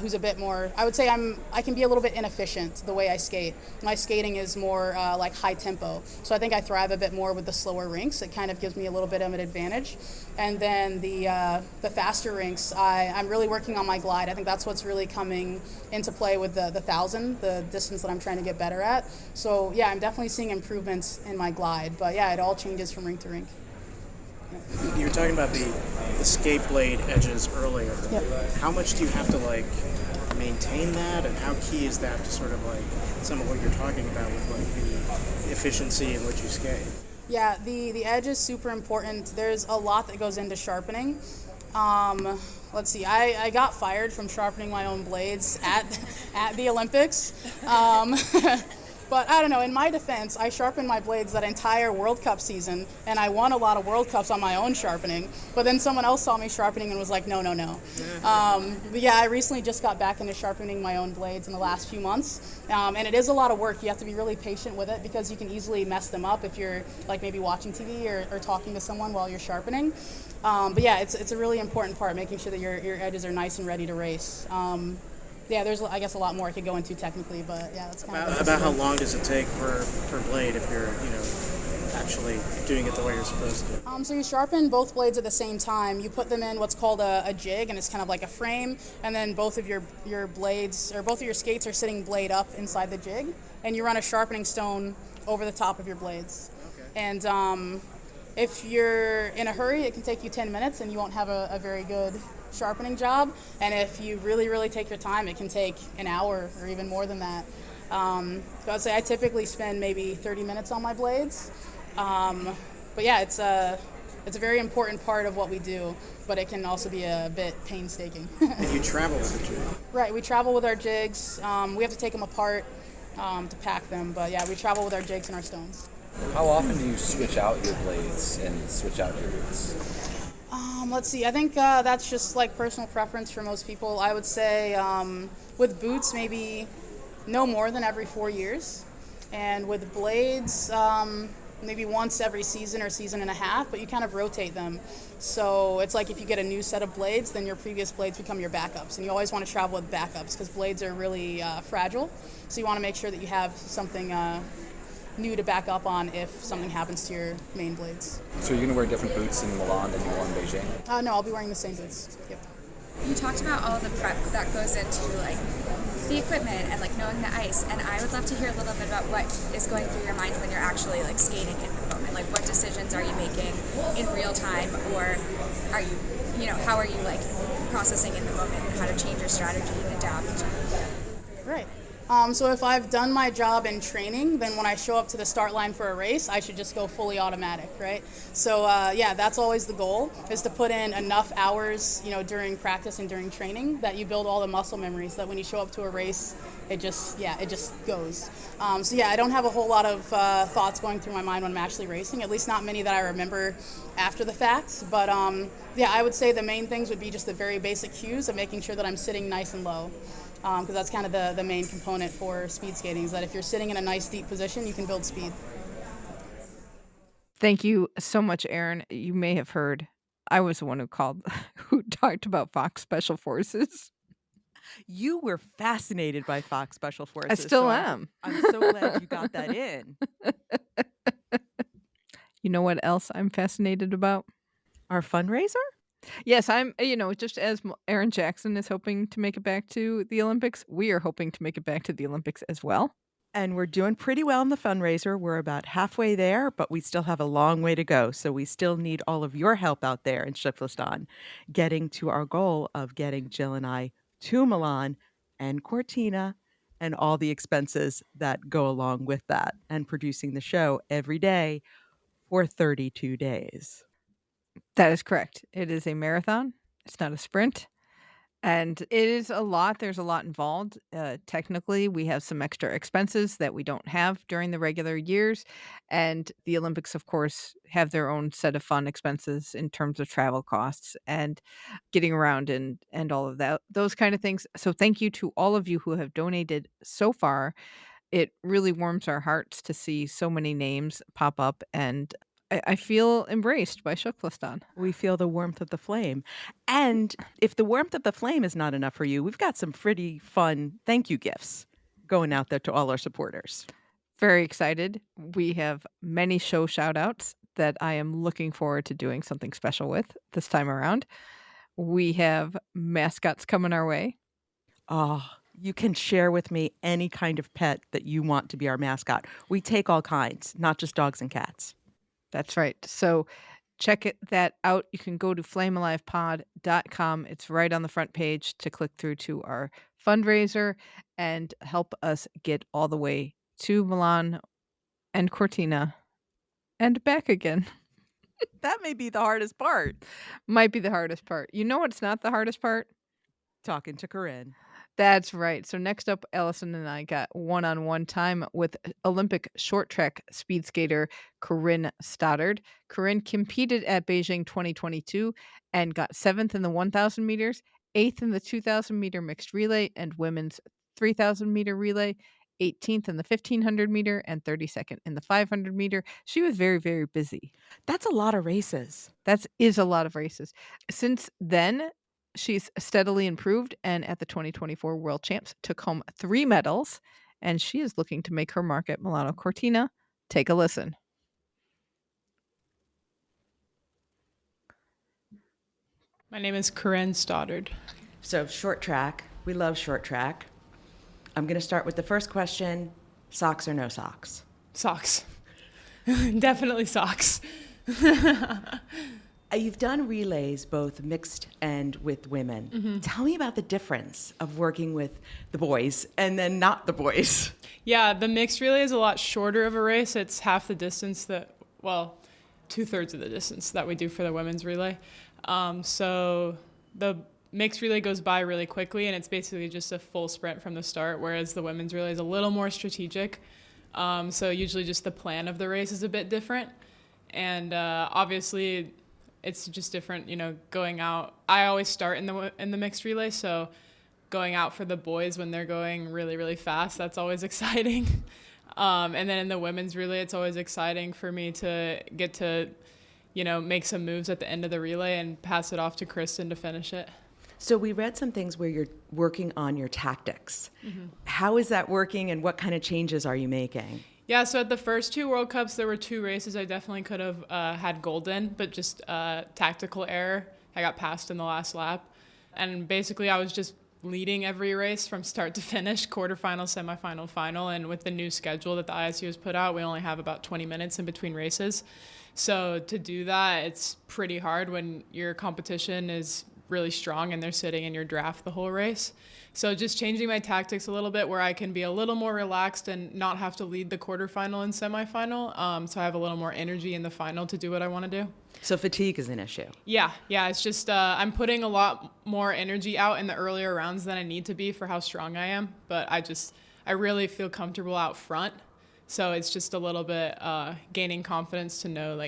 who's a bit more, I would say I can be a little bit inefficient the way I skate. My skating is more like high tempo. So I think I thrive a bit more with the slower rinks. It kind of gives me a little bit of an advantage. And then the faster rinks, I'm really working on my glide. I think that's what's really coming into play with the 1,000, the distance that I'm trying to get better at. So yeah, I'm definitely seeing improvements in my glide. But yeah, it all changes from rink to rink. You were talking about the skate blade edges earlier. Yep. How much do you have to maintain that, and how key is that to sort of some of what you're talking about with the efficiency in which you skate? Yeah, the edge is super important. There's a lot that goes into sharpening. Let's see, I got fired from sharpening my own blades at the Olympics. But I don't know, in my defense, I sharpened my blades that entire World Cup season, and I won a lot of World Cups on my own sharpening. But then someone else saw me sharpening and was like, no. But yeah, I recently just got back into sharpening my own blades in the last few months. And it is a lot of work. You have to be really patient with it because you can easily mess them up if you're maybe watching TV or talking to someone while you're sharpening. But yeah, it's a really important part, making sure that your edges are nice and ready to race. Yeah, there's, I guess, a lot more I could go into technically, but yeah, that's kind of about how long does it take per blade if you're, actually doing it the way you're supposed to? So you sharpen both blades at the same time. You put them in what's called a jig, and it's kind of like a frame, and then both of your blades, or both of your skates are sitting blade up inside the jig, and you run a sharpening stone over the top of your blades. Okay. And if you're in a hurry, it can take you 10 minutes, and you won't have a very good sharpening job. And if you really take your time, it can take an hour or even more than that. So I'd say I typically spend maybe 30 minutes on my blades. But yeah, it's a very important part of what we do, but it can also be a bit painstaking. And you travel with the jig? Right, we travel with our jigs. We have to take them apart to pack them, but yeah, we travel with our jigs and our stones. How often do you switch out your blades and switch out your boots? Let's see, I think that's just personal preference for most people. I would say with boots, maybe no more than every 4 years. And with blades, maybe once every season or season and a half, but you kind of rotate them. So it's like if you get a new set of blades, then your previous blades become your backups. And you always want to travel with backups because blades are really fragile. So you want to make sure that you have something new to back up on if something happens to your main blades. So you're going to wear different boots in Milan than you wore in Beijing? No, I'll be wearing the same boots. Yep. You talked about all the prep that goes into the equipment and knowing the ice, and I would love to hear a little bit about what is going through your mind when you're actually skating in the moment. What decisions are you making in real time, or are you, how are you processing in the moment and how to change your strategy and adapt? Right. So if I've done my job in training, then when I show up to the start line for a race, I should just go fully automatic, right? So yeah, that's always the goal, is to put in enough hours, during practice and during training that you build all the muscle memories that when you show up to a race, it just goes. So yeah, I don't have a whole lot of thoughts going through my mind when I'm actually racing, at least not many that I remember after the fact. But yeah, I would say the main things would be just the very basic cues of making sure that I'm sitting nice and low. Because that's kind of the main component for speed skating, is that if you're sitting in a nice deep position, you can build speed. Thank you so much, Erin. You may have heard I was the one who talked about Fox Special Forces. You were fascinated by Fox Special Forces. I still so am. I'm so glad you got that in. You know what else I'm fascinated about? Our fundraiser? Yes, I'm, just as Erin Jackson is hoping to make it back to the Olympics, we are hoping to make it back to the Olympics as well. And we're doing pretty well in the fundraiser. We're about halfway there, but we still have a long way to go. So we still need all of your help out there in Shiflistan, getting to our goal of getting Jill and I to Milan and Cortina and all the expenses that go along with that, and producing the show every day for 32 days. That is correct. It is a marathon. It's not a sprint. And it is a lot. There's a lot involved. Technically, we have some extra expenses that we don't have during the regular years. And the Olympics, of course, have their own set of fun expenses in terms of travel costs and getting around and all of that, those kind of things. So thank you to all of you who have donated so far. It really warms our hearts to see so many names pop up, and I feel embraced by Shuklistan. We feel the warmth of the flame. And if the warmth of the flame is not enough for you, we've got some pretty fun thank you gifts going out there to all our supporters. Very excited. We have many show shout outs that I am looking forward to doing something special with this time around. We have mascots coming our way. Oh, you can share with me any kind of pet that you want to be our mascot. We take all kinds, not just dogs and cats. That's right. So check that out. You can go to flamealivepod.com. It's right on the front page to click through to our fundraiser and help us get all the way to Milan and Cortina and back again. That may be the hardest part. Might be the hardest part. You know what's not the hardest part? Talking to Corinne. That's right. So next up, Alison and I got one-on-one time with Olympic short track speed skater Corinne Stoddard. Corinne competed at Beijing 2022 and got 7th in the 1,000 meters, 8th in the 2,000 meter mixed relay and women's 3,000 meter relay, 18th in the 1,500 meter, and 32nd in the 500 meter. She was very, very busy. That's a lot of races. That is a lot of races. Since then, she's steadily improved, and at the 2024 World Champs took home 3 medals, and she is looking to make her mark at Milano Cortina. Take a listen. My name is Corinne Stoddard. So short track, we love short track. I'm going to start with the first question, socks or no socks? Socks. Definitely socks. You've done relays, both mixed and with women. Mm-hmm. Tell me about the difference of working with the boys and then not the boys. Yeah, the mixed relay is a lot shorter of a race. It's half the distance two-thirds of the distance that we do for the women's relay. So the mixed relay goes by really quickly, and it's basically just a full sprint from the start, whereas the women's relay is a little more strategic. So usually just the plan of the race is a bit different. And obviously, it's just different, going out. I always start in the mixed relay, so going out for the boys when they're going really, really fast, that's always exciting. And then in the women's relay, it's always exciting for me to get to, make some moves at the end of the relay and pass it off to Kristen to finish it. So we read some things where you're working on your tactics. Mm-hmm. How is that working, and what kind of changes are you making? Yeah, so at the first 2 World Cups, there were 2 races I definitely could have had gold in, but just tactical error. I got passed in the last lap. And basically, I was just leading every race from start to finish, quarterfinal, semifinal, final. And with the new schedule that the ISU has put out, we only have about 20 minutes in between races. So to do that, it's pretty hard when your competition is really strong and they're sitting in your draft the whole race. So just changing my tactics a little bit where I can be a little more relaxed and not have to lead the quarterfinal and semifinal. So I have a little more energy in the final to do what I want to do. So fatigue is an issue. Yeah. It's just I'm putting a lot more energy out in the earlier rounds than I need to be for how strong I am. But I really feel comfortable out front. So it's just a little bit gaining confidence to know,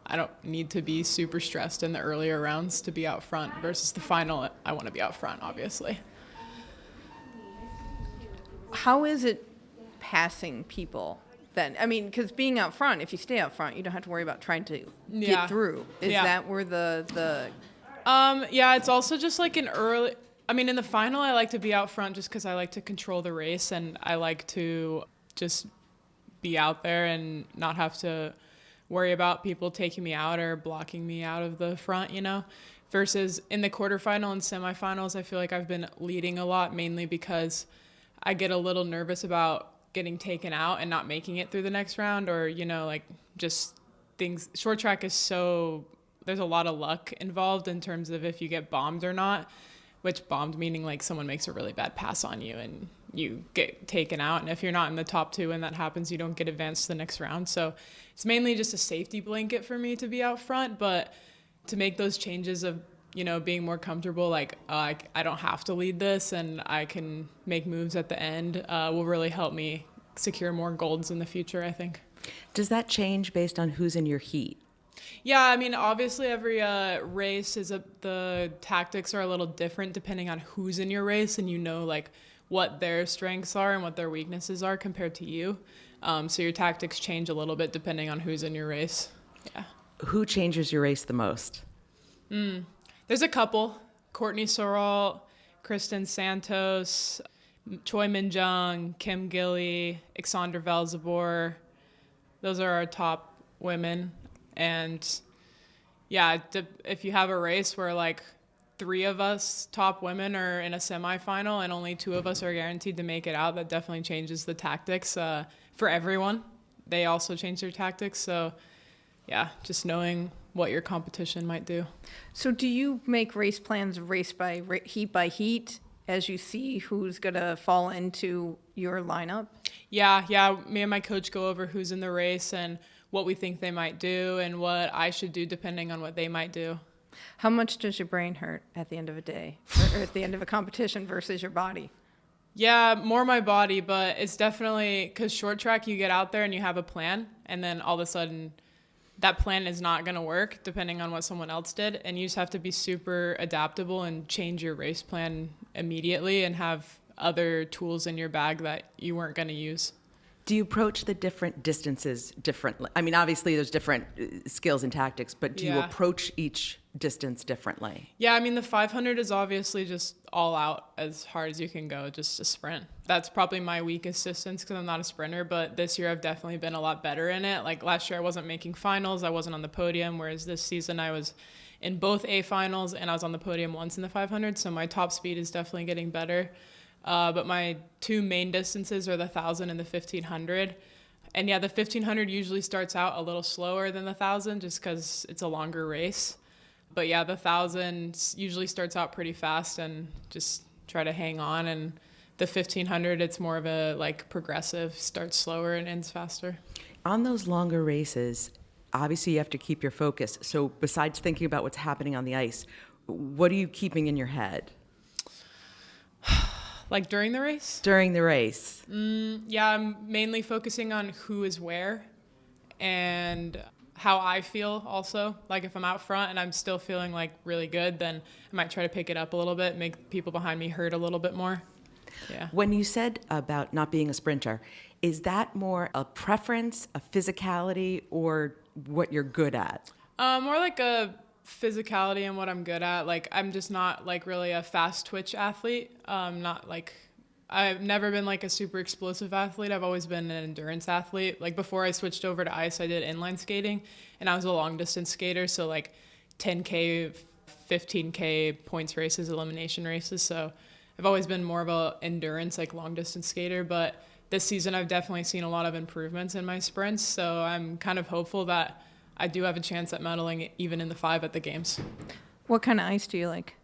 I don't need to be super stressed in the earlier rounds to be out front versus the final. I want to be out front, obviously. How is it passing people then? I mean, because being out front, if you stay out front, you don't have to worry about trying to get through. Is that where the Yeah, it's also just an early... I mean, in the final, I like to be out front just because I like to control the race, and I like to just be out there and not have to worry about people taking me out or blocking me out of the front, you know? Versus in the quarterfinal and semifinals, I feel like I've been leading a lot, mainly because I get a little nervous about getting taken out and not making it through the next round, or, you know, like just things. Short track is there's a lot of luck involved in terms of if you get bombed or not, which bombed meaning like someone makes a really bad pass on you and you get taken out. And if you're not in the top two and that happens, you don't get advanced to the next round. So it's mainly just a safety blanket for me to be out front, but to make those changes of, you know, being more comfortable, like I don't have to lead this and I can make moves at the end, will really help me secure more golds in the future, I think. Does that change based on who's in your heat? Yeah, I mean, obviously every race the tactics are a little different depending on who's in your race, and you know, like what their strengths are and what their weaknesses are compared to you. So your tactics change a little bit depending on who's in your race. Yeah. Who changes your race the most? There's a couple. Courtney Sorrell, Kristen Santos, Choi Min-jung, Kim Gilly, Alexandra Velzabor. Those are our top women. And yeah, if you have a race where like 3 of us top women are in a semifinal and only 2 of us are guaranteed to make it out, that definitely changes the tactics for everyone. They also change their tactics. So yeah, just knowing what your competition might do. So do you make race plans race by heat as you see who's going to fall into your lineup? Yeah. Me and my coach go over who's in the race and what we think they might do and what I should do depending on what they might do. How much does your brain hurt at the end of a day or at the end of a competition versus your body? Yeah, more my body, but it's definitely because short track, you get out there and you have a plan, and then all of a sudden that plan is not going to work depending on what someone else did. And you just have to be super adaptable and change your race plan immediately and have other tools in your bag that you weren't going to use. Do you approach the different distances differently? I mean, obviously there's different skills and tactics, but do you approach each distance differently? Yeah, I mean, the 500 is obviously just all out as hard as you can go, just a sprint. That's probably my weakest distance because I'm not a sprinter, but this year I've definitely been a lot better in it. Like last year I wasn't making finals, I wasn't on the podium, whereas this season I was in both A finals and I was on the podium once in the 500, so my top speed is definitely getting better. But my 2 main distances are the 1,000 and the 1,500. And yeah, the 1,500 usually starts out a little slower than the 1,000 just because it's a longer race. But yeah, the 1,000 usually starts out pretty fast and just try to hang on. And the 1,500, it's more of a like progressive, starts slower and ends faster. On those longer races, obviously you have to keep your focus. So besides thinking about what's happening on the ice, what are you keeping in your head? Like during the race? During the race. Yeah, I'm mainly focusing on who is where and how I feel also. Like if I'm out front and I'm still feeling like really good, then I might try to pick it up a little bit, make people behind me hurt a little bit more. Yeah. When you said about not being a sprinter, is that more a preference, a physicality, or what you're good at? More like a physicality and what I'm good at. Like I'm just not like really a fast twitch athlete. Not like I've never been like a super explosive athlete. I've always been an endurance athlete. Like before I switched over to ice, I did inline skating and I was a long distance skater. So like 10K, 15K points races, elimination races. So I've always been more of a endurance, like long distance skater. But this season I've definitely seen a lot of improvements in my sprints. So I'm kind of hopeful that I do have a chance at medaling even in the 5 at the games. What kind of ice do you like?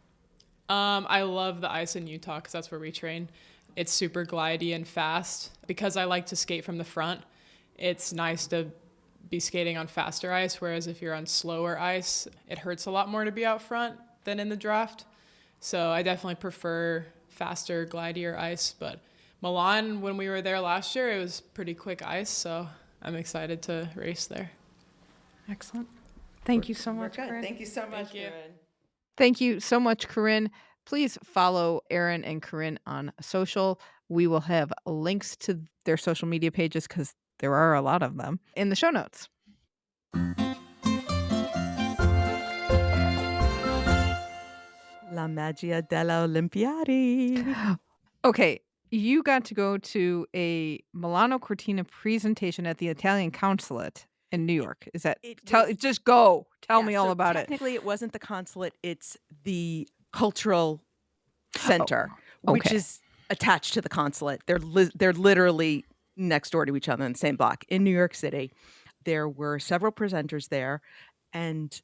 I love the ice in Utah because that's where we train. It's super glidey and fast. Because I like to skate from the front, it's nice to be skating on faster ice, whereas if you're on slower ice, it hurts a lot more to be out front than in the draft. So I definitely prefer faster, glidier ice. But Milan, when we were there last year, it was pretty quick ice, so I'm excited to race there. Excellent. Thank you so much, Corinne. Thank you so much, Corinne. Thank you so much, Corinne. Please follow Erin and Corinne on social. We will have links to their social media pages because there are a lot of them in the show notes. La magia della Olimpiadi. Okay, you got to go to a Milano Cortina presentation at the Italian consulate in New York. Is that just go. Tell me all about it. Technically, it wasn't the consulate, it's the cultural center, which okay. is attached to the consulate. They're literally next door to each other in the same block in New York City. There were several presenters there, and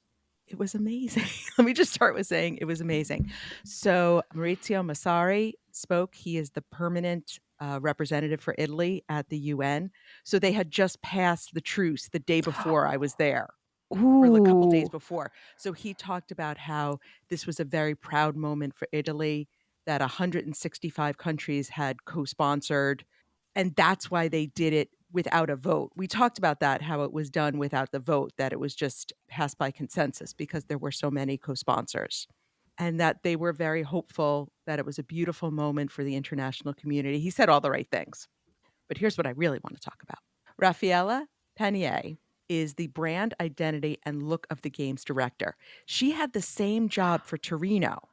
it was amazing. Let me just start with saying it was amazing. So Maurizio Massari spoke. He is the permanent representative for Italy at the UN. So they had just passed the truce the day before I was there. For a couple days before. So he talked about how this was a very proud moment for Italy, that 165 countries had co-sponsored, and that's why they did it without a vote. We talked about that, how it was done without the vote, that it was just passed by consensus because there were so many co-sponsors, and that they were very hopeful that it was a beautiful moment for the international community. He said all the right things. But here's what I really want to talk about. Raffaella Panier is the brand identity and look of the games director. She had the same job for Torino.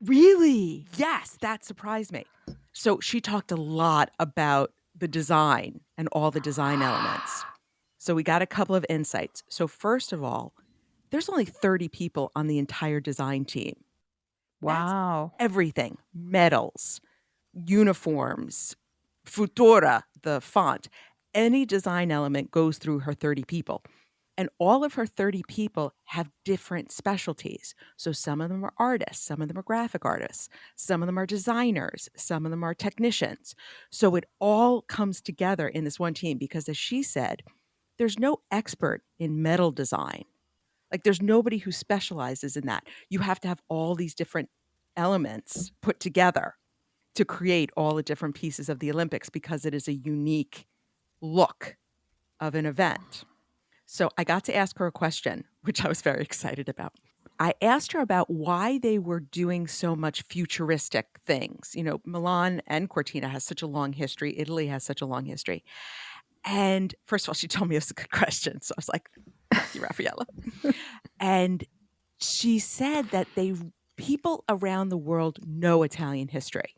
Really? Yes, that surprised me. So she talked a lot about the design and all the design elements. So we got a couple of insights. So first of all, there's only 30 people on the entire design team. Wow. That's everything, medals, uniforms, Futura, the font. Any design element goes through her 30 people. And all of her 30 people have different specialties. So some of them are artists, some of them are graphic artists, some of them are designers, some of them are technicians. So it all comes together in this one team because, as she said, there's no expert in metal design. Like, there's nobody who specializes in that. You have to have all these different elements put together to create all the different pieces of the Olympics because it is a unique look of an event. So I got to ask her a question, which I was very excited about. I asked her about why they were doing so much futuristic things. You know, Milan and Cortina has such a long history. Italy has such a long history. And first of all, she told me it was a good question. So I was like, thank you, Raffaella. And she said that people around the world know Italian history.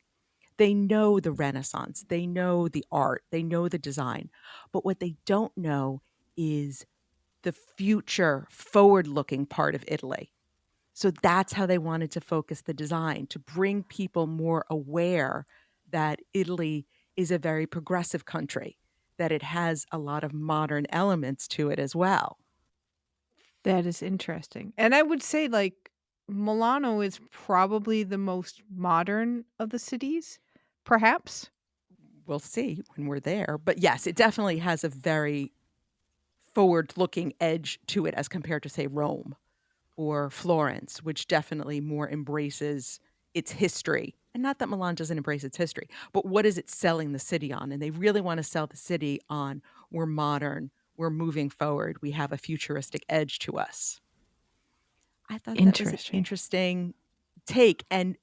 They know the Renaissance, they know the art, they know the design. But what they don't know is the future, forward-looking part of Italy. So that's how they wanted to focus the design, to bring people more aware that Italy is a very progressive country, that it has a lot of modern elements to it as well. That is interesting. And I would say, like, Milano is probably the most modern of the cities, perhaps. We'll see when we're there. But yes, it definitely has a very forward-looking edge to it as compared to, say, Rome or Florence, which definitely more embraces its history. And not that Milan doesn't embrace its history, but what is it selling the city on? And they really want to sell the city on, we're modern, we're moving forward, we have a futuristic edge to us. I thought that was an interesting take. And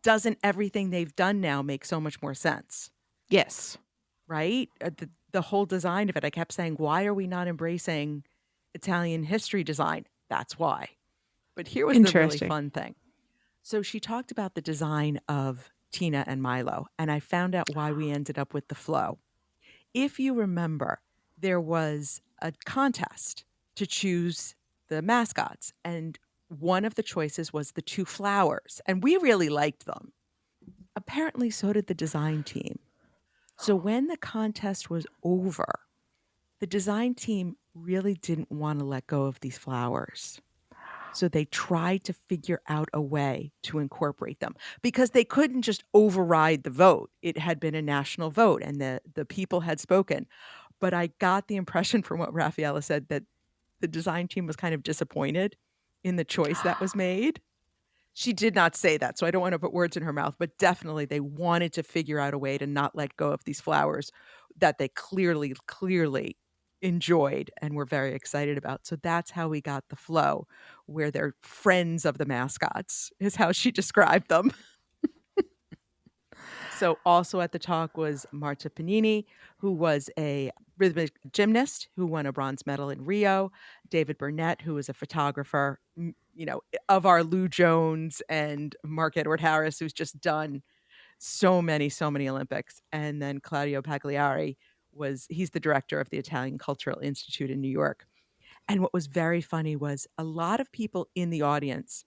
doesn't everything they've done now make so much more sense? Yes. Right? The whole design of it, I kept saying, why are we not embracing Italian history design? That's why. But here was the really fun thing. So she talked about the design of Tina and Milo, and I found out why we ended up with the flow. If you remember, there was a contest to choose the mascots, and one of the choices was the two flowers, and we really liked them. Apparently, so did the design team. So when the contest was over, the design team really didn't want to let go of these flowers. So they tried to figure out a way to incorporate them because they couldn't just override the vote. It had been a national vote and the people had spoken. But I got the impression from what Raffaella said that the design team was kind of disappointed in the choice that was made. She did not say that, so I don't want to put words in her mouth, but definitely they wanted to figure out a way to not let go of these flowers that they clearly enjoyed and were very excited about. So that's how we got the flow, where they're friends of the mascots, is how she described them. So also at the talk was Marta Panini, who was a rhythmic gymnast who won a bronze medal in Rio, David Burnett, who was a photographer, of our Lou Jones and Mark Edward Harris, who's just done so many Olympics. And then Claudio Pagliari he's the director of the Italian Cultural Institute in New York. And what was very funny was a lot of people in the audience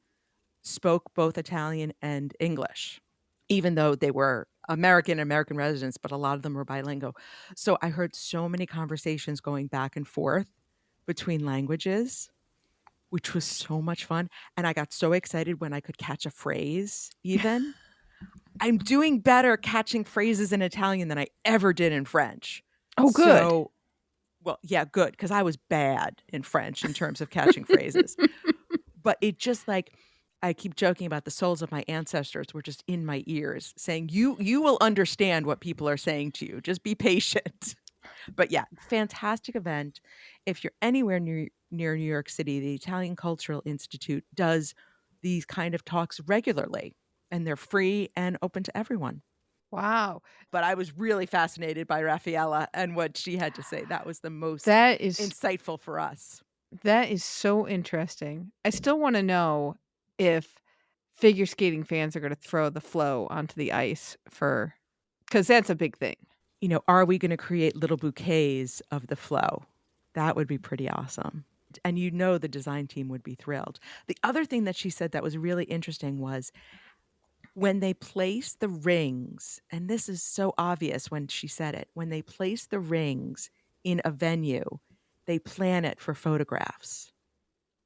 spoke both Italian and English, even though they were American residents, but a lot of them were bilingual. So I heard so many conversations going back and forth between languages, which was so much fun. And I got so excited when I could catch a phrase even. I'm doing better catching phrases in Italian than I ever did in French. Oh, good. So, well, yeah, good, because I was bad in French in terms of catching phrases. But it just I keep joking about the souls of my ancestors were just in my ears saying, you will understand what people are saying to you. Just be patient. But yeah, fantastic event. If you're anywhere near New York City, the Italian Cultural Institute does these kind of talks regularly, and they're free and open to everyone. Wow. But I was really fascinated by Raffaella and what she had to say. That was the most insightful for us. That is so interesting. I still want to know if figure skating fans are going to throw the flow onto the ice because that's a big thing. Are we going to create little bouquets of the flow? That would be pretty awesome. And the design team would be thrilled. The other thing that she said that was really interesting was when they place the rings, and this is so obvious when she said it, when they place the rings in a venue, they plan it for photographs.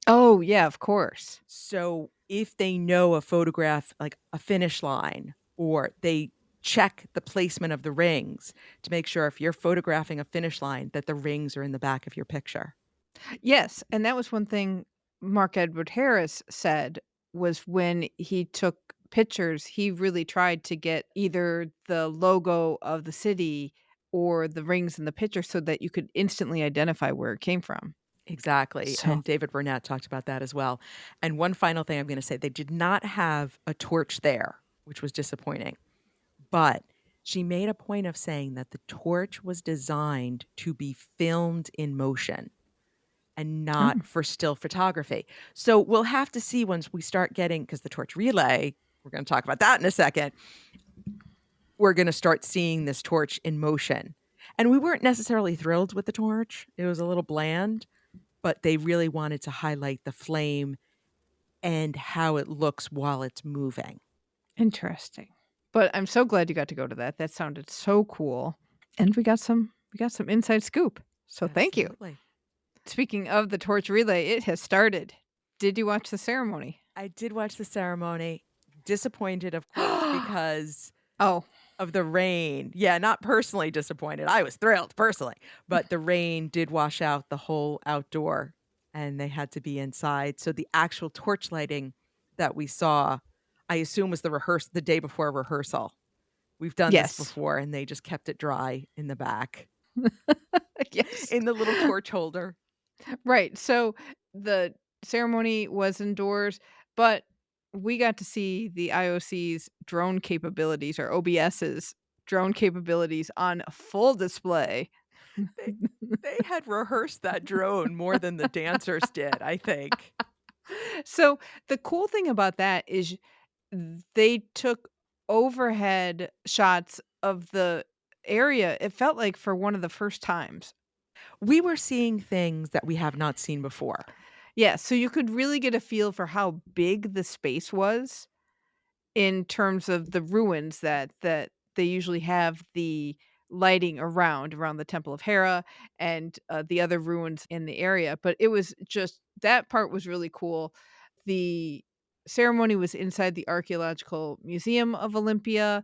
Oh, yeah, of course. So if they know a photograph, like a finish line, or they check the placement of the rings to make sure if you're photographing a finish line that the rings are in the back of your picture. Yes, and that was one thing Mark Edward Harris said was when he took pictures, he really tried to get either the logo of the city or the rings in the picture so that you could instantly identify where it came from. Exactly. And David Burnett talked about that as well. And one final thing I'm going to say, they did not have a torch there, which was disappointing. But she made a point of saying that the torch was designed to be filmed in motion and not for still photography. So we'll have to see once we start getting, because the torch relay, we're going to talk about that in a second, we're going to start seeing this torch in motion. And we weren't necessarily thrilled with the torch. It was a little bland, but they really wanted to highlight the flame and how it looks while it's moving. Interesting. But I'm so glad you got to go to that. That sounded so cool. And we got some inside scoop. So thank you. Speaking of the torch relay, it has started. Did you watch the ceremony? I did watch the ceremony. Disappointed, of course, because of the rain. Yeah, not personally disappointed. I was thrilled personally, but the rain did wash out the whole outdoor and they had to be inside. So the actual torch lighting that we saw, I assume was the day before rehearsal. We've done this before and they just kept it dry in the back. Yes. In the little torch holder. Right. So the ceremony was indoors, but we got to see the IOC's drone capabilities, or OBS's drone capabilities, on full display. They had rehearsed that drone more than the dancers did, I think. So the cool thing about that is they took overhead shots of the area. It felt like for one of the first times. We were seeing things that we have not seen before. Yeah, so you could really get a feel for how big the space was in terms of the ruins that they usually have the lighting around the Temple of Hera and the other ruins in the area. But it was just, that part was really cool. The ceremony was inside the Archaeological Museum of Olympia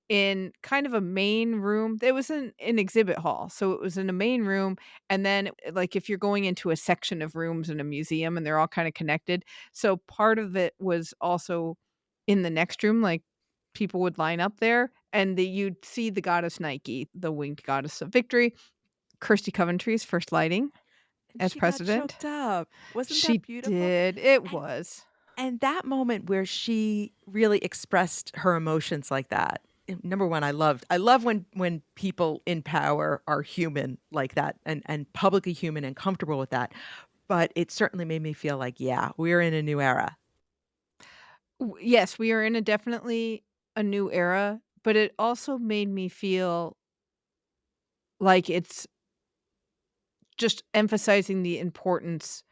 in kind of a main room. It was in an exhibit hall. So it was in a main room. And then like if you're going into a section of rooms in a museum and they're all kind of connected. So part of it was also in the next room, like people would line up there and you'd see the goddess Nike, the winged goddess of victory, Kirsty Coventry's first lighting as president. Got choked up. Wasn't She that beautiful? did. It was. And that moment where she really expressed her emotions like that, number one, I love when people in power are human like that and publicly human and comfortable with that. But it certainly made me feel like, yeah, we're in a new era. Yes, we are in definitely a new era, but it also made me feel like it's just emphasizing the importance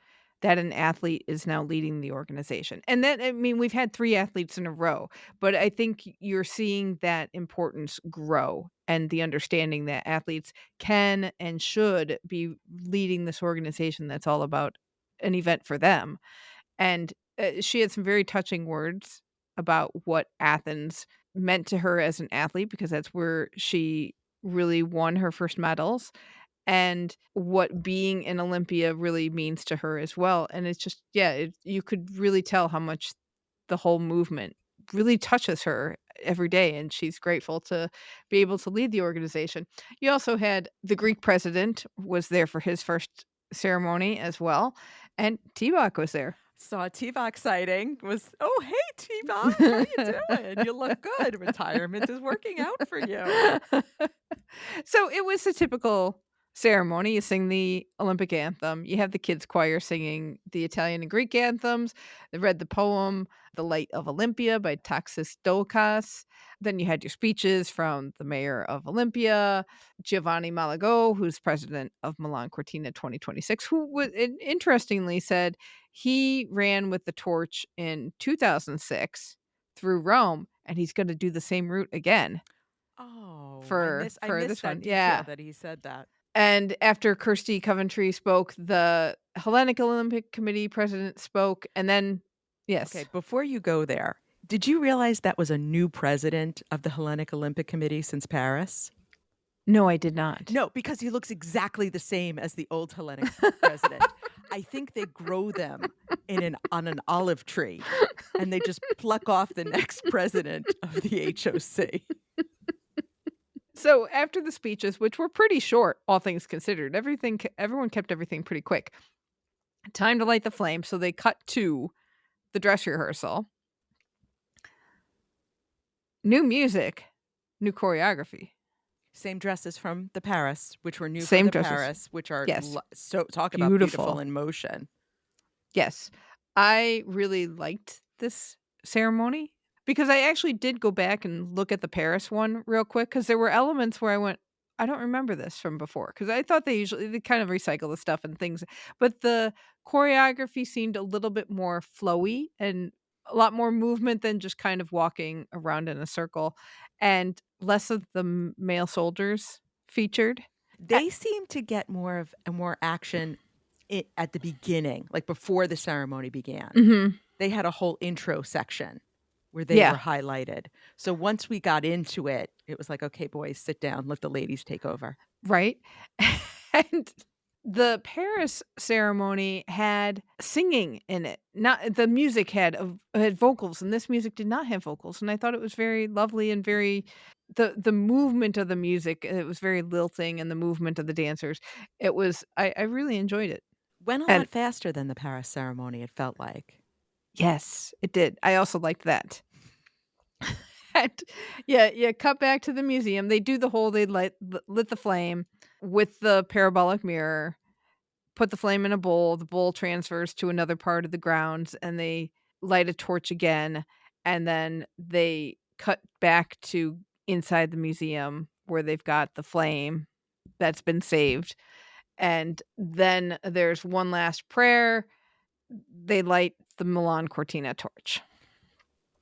that an athlete is now leading the organization. And that, I mean, we've had 3 athletes in a row, but I think you're seeing that importance grow and the understanding that athletes can and should be leading this organization that's all about an event for them. And she had some very touching words about what Athens meant to her as an athlete, because that's where she really won her first medals, and what being in Olympia really means to her as well. And it's just, yeah, you could really tell how much the whole movement really touches her every day, and she's grateful to be able to lead the organization. You also had the Greek president was there for his first ceremony as well, and Tibok was there. Saw a Tibok sighting. Was, oh, hey, Tibok, how you doing? You look good. Retirement is working out for you. So it was a typical ceremony. You sing the Olympic anthem. You have the kids choir singing the Italian and Greek anthems. They read the poem, The Light of Olympia by Taxis Doukas. Then you had your speeches from the mayor of Olympia, Giovanni Malago, who's president of Milano Cortina 2026, who was, interestingly said he ran with the torch in 2006 through Rome, and he's going to do the same route again. Oh, For I missed this that one. detail Yeah. that he said that. And after Kirsty Coventry spoke, the Hellenic Olympic Committee president spoke, and then, yes. Okay, before you go there, did you realize that was a new president of the Hellenic Olympic Committee since Paris? No, I did not. No, because he looks exactly the same as the old Hellenic president. I think they grow them on an olive tree, and they just pluck off the next president of the HOC. So after the speeches, which were pretty short, all things considered, everyone kept everything pretty quick. Time to light the flame. So they cut to the dress rehearsal. New music, new choreography. Same dresses from the Paris, which were new Same from the dresses. Paris, which are Yes. so talk about beautiful in motion. Yes. I really liked this ceremony because I actually did go back and look at the Paris one real quick, because there were elements where I went, I don't remember this from before, because I thought they kind of recycle the stuff and things, but the choreography seemed a little bit more flowy and a lot more movement than just kind of walking around in a circle, and less of the male soldiers featured. They seem to get more action at the beginning, like before the ceremony began. Mhm. They had a whole intro section where they were highlighted. So once we got into it, it was like, okay, boys, sit down, let the ladies take over. Right. And the Paris ceremony had singing in it. Not the music had vocals, and this music did not have vocals. And I thought it was very lovely and very the movement of the music. It was very lilting, and the movement of the dancers. It was I really enjoyed it. Went a lot faster than the Paris ceremony, it felt like. Yes, it did. I also liked that. And yeah, cut back to the museum. They do the whole, they lit the flame with the parabolic mirror, put the flame in a bowl. The bowl transfers to another part of the grounds, and they light a torch again. And then they cut back to inside the museum where they've got the flame that's been saved. And then there's one last prayer. They light the Milano Cortina torch.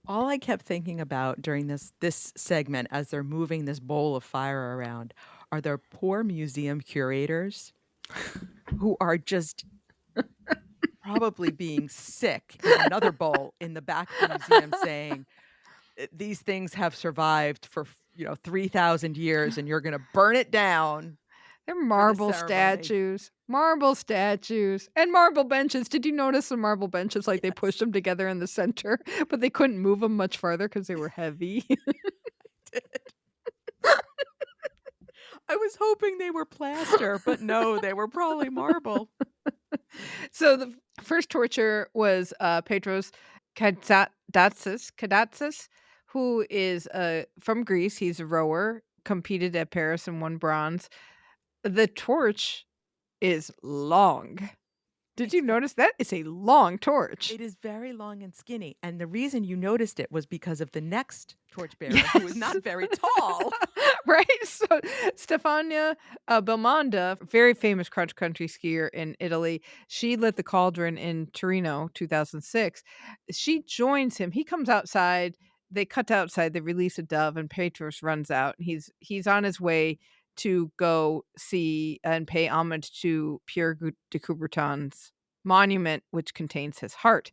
All I kept thinking about during this segment as they're moving this bowl of fire around are their poor museum curators who are just probably being sick in another bowl in the back of the museum saying, these things have survived for 3,000 years and you're going to burn it down. They're marble statues, and marble benches. Did you notice the marble benches? Like they pushed them together in the center, but they couldn't move them much farther because they were heavy. I was hoping they were plaster, but no, they were probably marble. So the first torture was Petros Kadatzis, who is from Greece. He's a rower, competed at Paris and won bronze. The torch is long. Did you notice that? It's a long torch. It is very long and skinny. And the reason you noticed it was because of the next torchbearer, Yes. who is not very tall. Right? So Stefania Belmonda, very famous cross country skier in Italy, she lit the cauldron in Torino 2006. She joins him. He comes outside. They cut outside. They release a dove, and Petros runs out. He's on his way to go see and pay homage to Pierre de Coubertin's monument, which contains his heart.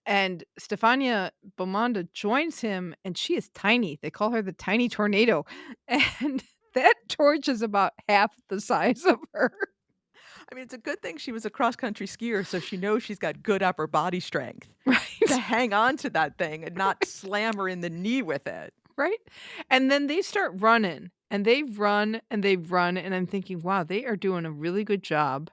And Stefania Belmonda joins him, and she is tiny. They call her the tiny tornado. And that torch is about half the size of her. I mean, it's a good thing she was a cross-country skier, so she knows she's got good upper body strength to hang on to that thing and not slam her in the knee with it. Right? And then they start running, and they run, and they run, and I'm thinking, wow, they are doing a really good job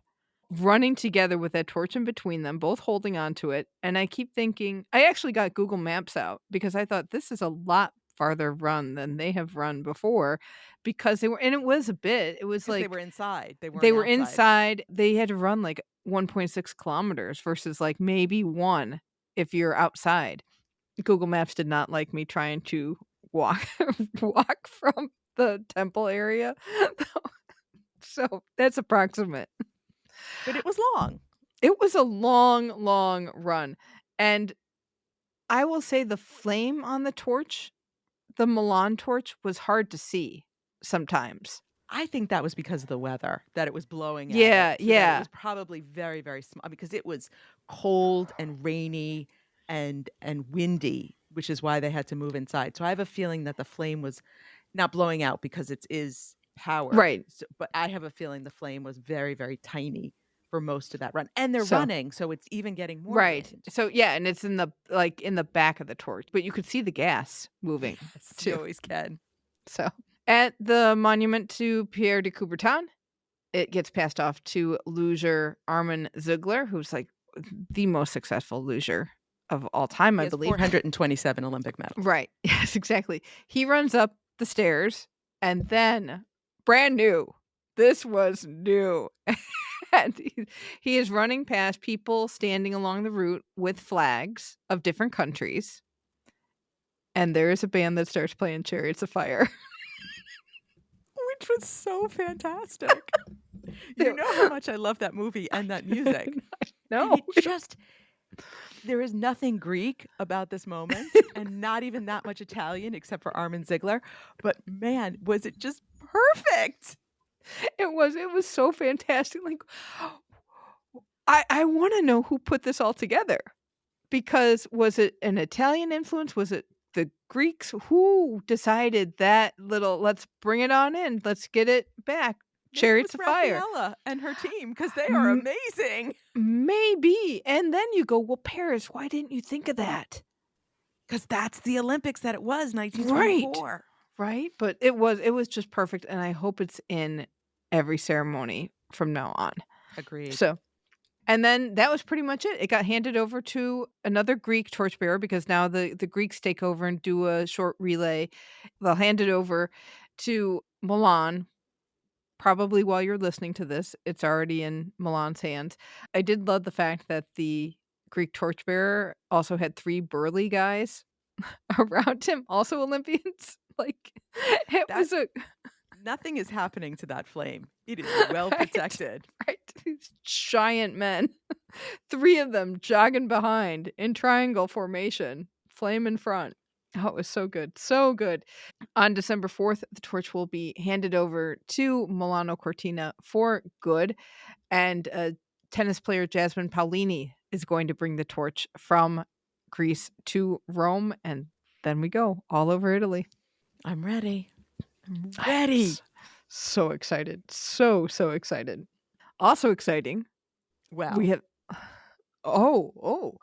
running together with that torch in between them, both holding onto it. And I keep thinking, I actually got Google Maps out because I thought this is a lot farther run than they have run before, because they were, and it was a bit, it was like they were inside. They were weren't outside. inside. They had to run like 1.6 kilometers versus like maybe one if you're outside. Google Maps did not like me trying to walk from the temple area. So that's approximate. But it was long. It was a long, long run. And I will say the flame on the torch, the Milan torch, was hard to see sometimes. I think that was because of the weather, that it was blowing at Yeah, it, so that yeah. it was probably very, very small because it was cold and rainy and windy, which is why they had to move inside. So I have a feeling that the flame was not blowing out because it is power. Right. So, but I have a feeling the flame was very, very tiny for most of that run. And they're So- running, so it's even getting more Right. wind. So yeah, and it's in the back of the torch, but you could see the gas moving You too. always can. So at the monument to Pierre de Coubertin, it gets passed off to luger Armin Ziegler, who's like the most successful luger of all time, He I has believe. 427 Olympic medals. Right. Yes, exactly. He runs up the stairs, and then brand new. This was new. And he is running past people standing along the route with flags of different countries. And there is a band that starts playing Chariots of Fire. Which was so fantastic. You know how much I love that movie and that music. No. And it just, there is nothing Greek about this moment and not even that much Italian except for Armin Ziegler. But man, was it just perfect. It was so fantastic. Like, I want to know who put this all together, because was it an Italian influence? Was it the Greeks? Who decided that little, let's bring it on in, let's get it back? Chariots of Fire. Raffaella and her team, because they are amazing. Maybe. And then you go, well, Paris, why didn't you think of that? Because that's the Olympics that it was, 1924. Right. But it was just perfect. And I hope it's in every ceremony from now on. Agreed. So, and then that was pretty much it. It got handed over to another Greek torchbearer, because now the Greeks take over and do a short relay. They'll hand it over to Milan. Probably while you're listening to this, it's already in Milan's hands. I did love the fact that the Greek torchbearer also had 3 burly guys around him, also Olympians. Like, nothing is happening to that flame. It is well protected. Right. These giant men. 3 of them jogging behind in triangle formation, flame in front. Oh, it was so good. So good. On December 4th, the torch will be handed over to Milano Cortina for good. And tennis player Jasmine Paolini is going to bring the torch from Greece to Rome. And then we go all over Italy. I'm ready. I'm ready. So excited. So excited. Also exciting. Wow. We have, oh,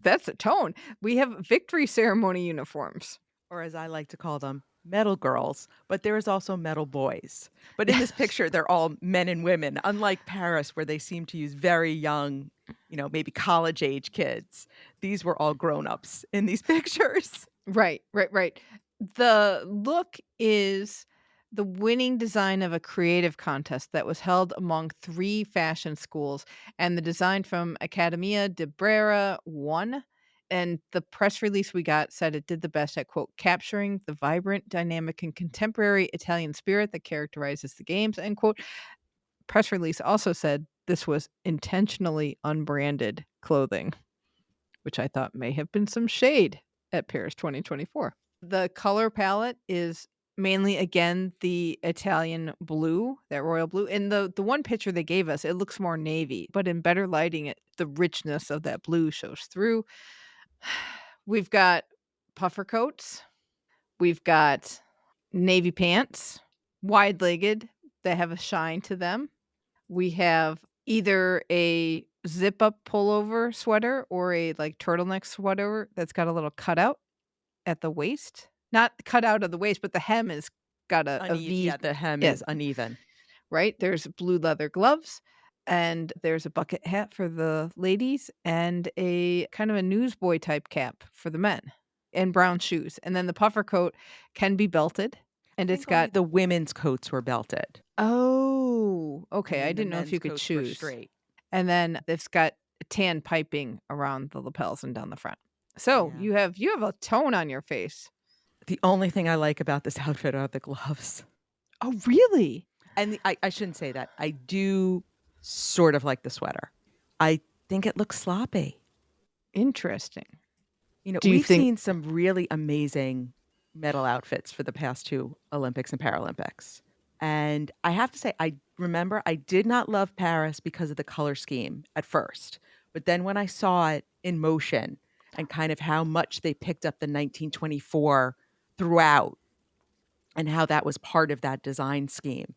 that's a tone. We have victory ceremony uniforms. Or as I like to call them, medal girls. But there is also medal boys. But in this picture, they're all men and women, unlike Paris, where they seem to use very young, maybe college-age kids. These were all grown-ups in these pictures. Right, right, right. The look is the winning design of a creative contest that was held among 3 fashion schools, and the design from Accademia di Brera won. And the press release we got said it did the best at, quote, capturing the vibrant, dynamic, and contemporary Italian spirit that characterizes the games, end quote. Press release also said this was intentionally unbranded clothing, which I thought may have been some shade at Paris 2024. The color palette is mainly, again, the Italian blue, that royal blue. In the one picture they gave us, it looks more navy, but in better lighting, the richness of that blue shows through. We've got puffer coats. We've got navy pants, wide-legged. They have a shine to them. We have either a zip-up pullover sweater or a like turtleneck sweater that's got a little cutout at the waist. Not cut out of the waist, but the hem has got a V. Yeah, the hem Yeah. is uneven. Right? There's blue leather gloves, and there's a bucket hat for the ladies, and a kind of a newsboy type cap for the men, and brown shoes. And then the puffer coat can be belted, and it's got The women's coats were belted. Oh, okay. And I then the didn't know if men's you could coats were choose. straight. And then it's got tan piping around the lapels and down the front. So you have a tone on your face. The only thing I like about this outfit are the gloves. Oh, really? And I shouldn't say that. I do sort of like the sweater. I think it looks sloppy. Interesting. You know, Do you we've think- seen some really amazing medal outfits for the past 2 Olympics and Paralympics. And I have to say, I remember I did not love Paris because of the color scheme at first. But then when I saw it in motion and kind of how much they picked up the 1924 throughout and how that was part of that design scheme,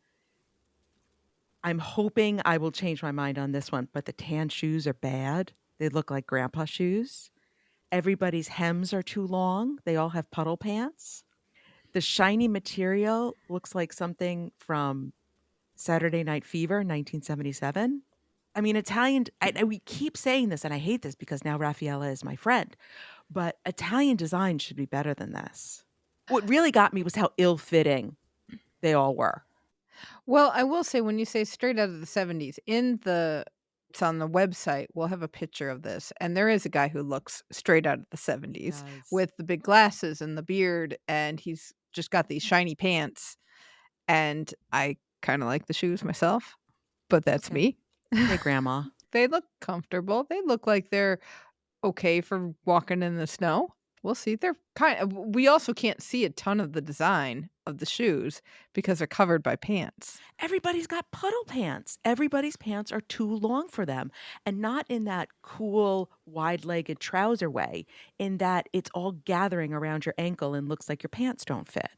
I'm hoping I will change my mind on this one. But the tan shoes are bad. They look like grandpa shoes. Everybody's hems are too long. They all have puddle pants. The shiny material looks like something from Saturday Night Fever, 1977. I mean, Italian, and we keep saying this, and I hate this because now Raffaella is my friend, but Italian design should be better than this. What really got me was how ill-fitting they all were. Well, I will say, when you say straight out of the 70s, it's on the website, we'll have a picture of this. And there is a guy who looks straight out of the 70s with the big glasses and the beard, and he's just got these shiny pants. And I kind of like the shoes myself, but that's me. Hey, Grandma. They look comfortable. They look like they're okay for walking in the snow. We'll see. They're we also can't see a ton of the design of the shoes because they're covered by pants. Everybody's got puddle pants. Everybody's pants are too long for them. And not in that cool, wide-legged trouser way, in that it's all gathering around your ankle and looks like your pants don't fit.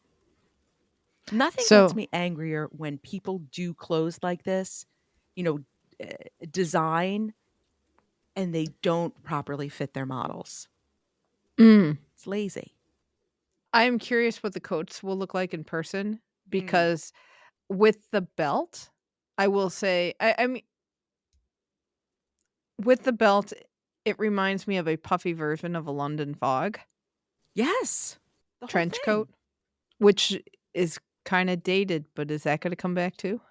Nothing gets me angrier when people do clothes like this, design, and they don't properly fit their models. It's lazy. I'm curious what the coats will look like in person, because with the belt, I will say, I mean, with the belt, it reminds me of a puffy version of a London fog. Yes. Trench coat, which is kind of dated, but is that going to come back too?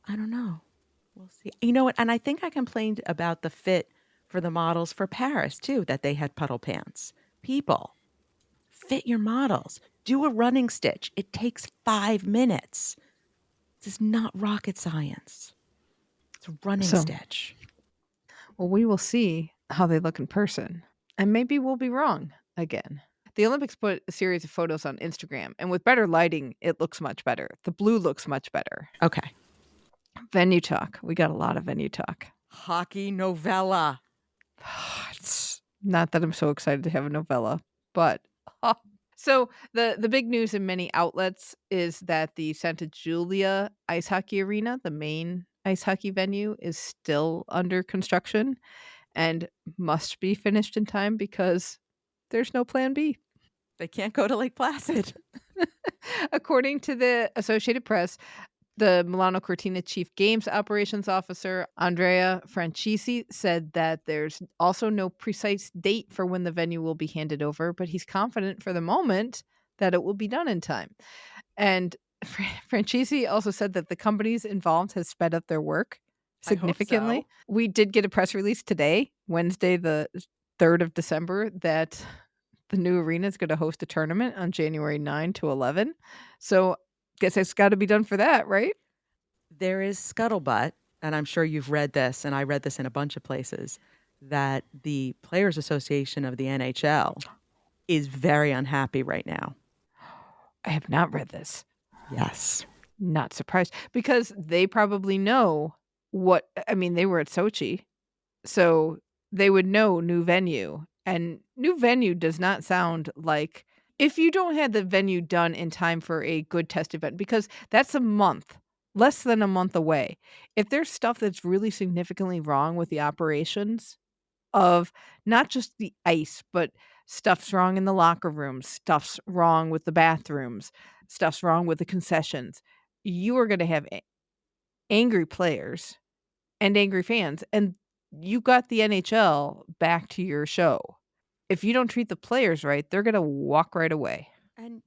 I don't know. We'll see. You know what? And I think I complained about the fit for the models for Paris too, that they had puddle pants. People, fit your models. Do a running stitch. It takes 5 minutes. This is not rocket science. It's a running stitch. Well, we will see how they look in person. And maybe we'll be wrong again. The Olympics put a series of photos on Instagram, and with better lighting, it looks much better. The blue looks much better. Okay. Venue talk. We got a lot of venue talk. Hockey novella. It's not that I'm so excited to have a novella, but so the big news in many outlets is that the Santa Giulia Ice Hockey Arena, the main ice hockey venue, is still under construction and must be finished in time because there's no plan B. They can't go to Lake Placid. According to the Associated Press, The Milano Cortina Chief Games Operations Officer, Andrea Francisi, said that there's also no precise date for when the venue will be handed over, but he's confident for the moment that it will be done in time. And Francisi also said that the companies involved has sped up their work significantly. So. We did get a press release today, Wednesday, the 3rd of December, that the new arena is going to host a tournament on January 9 to 11. So guess it's got to be done for that, right? There is scuttlebutt, and I'm sure you've read this, and I read this in a bunch of places, that the Players Association of the NHL is very unhappy right now. I have not read this. Yes. Not surprised, because they probably know what, I mean, they were at Sochi, so they would know new venue. And new venue does not sound like, if you don't have the venue done in time for a good test event, because that's a month, less than a month away. If there's stuff that's really significantly wrong with the operations of not just the ice, but stuff's wrong in the locker rooms, stuff's wrong with the bathrooms, stuff's wrong with the concessions, you are going to have angry players and angry fans. And you got the NHL back to your show. If you don't treat the players right, they're going to walk right away. And,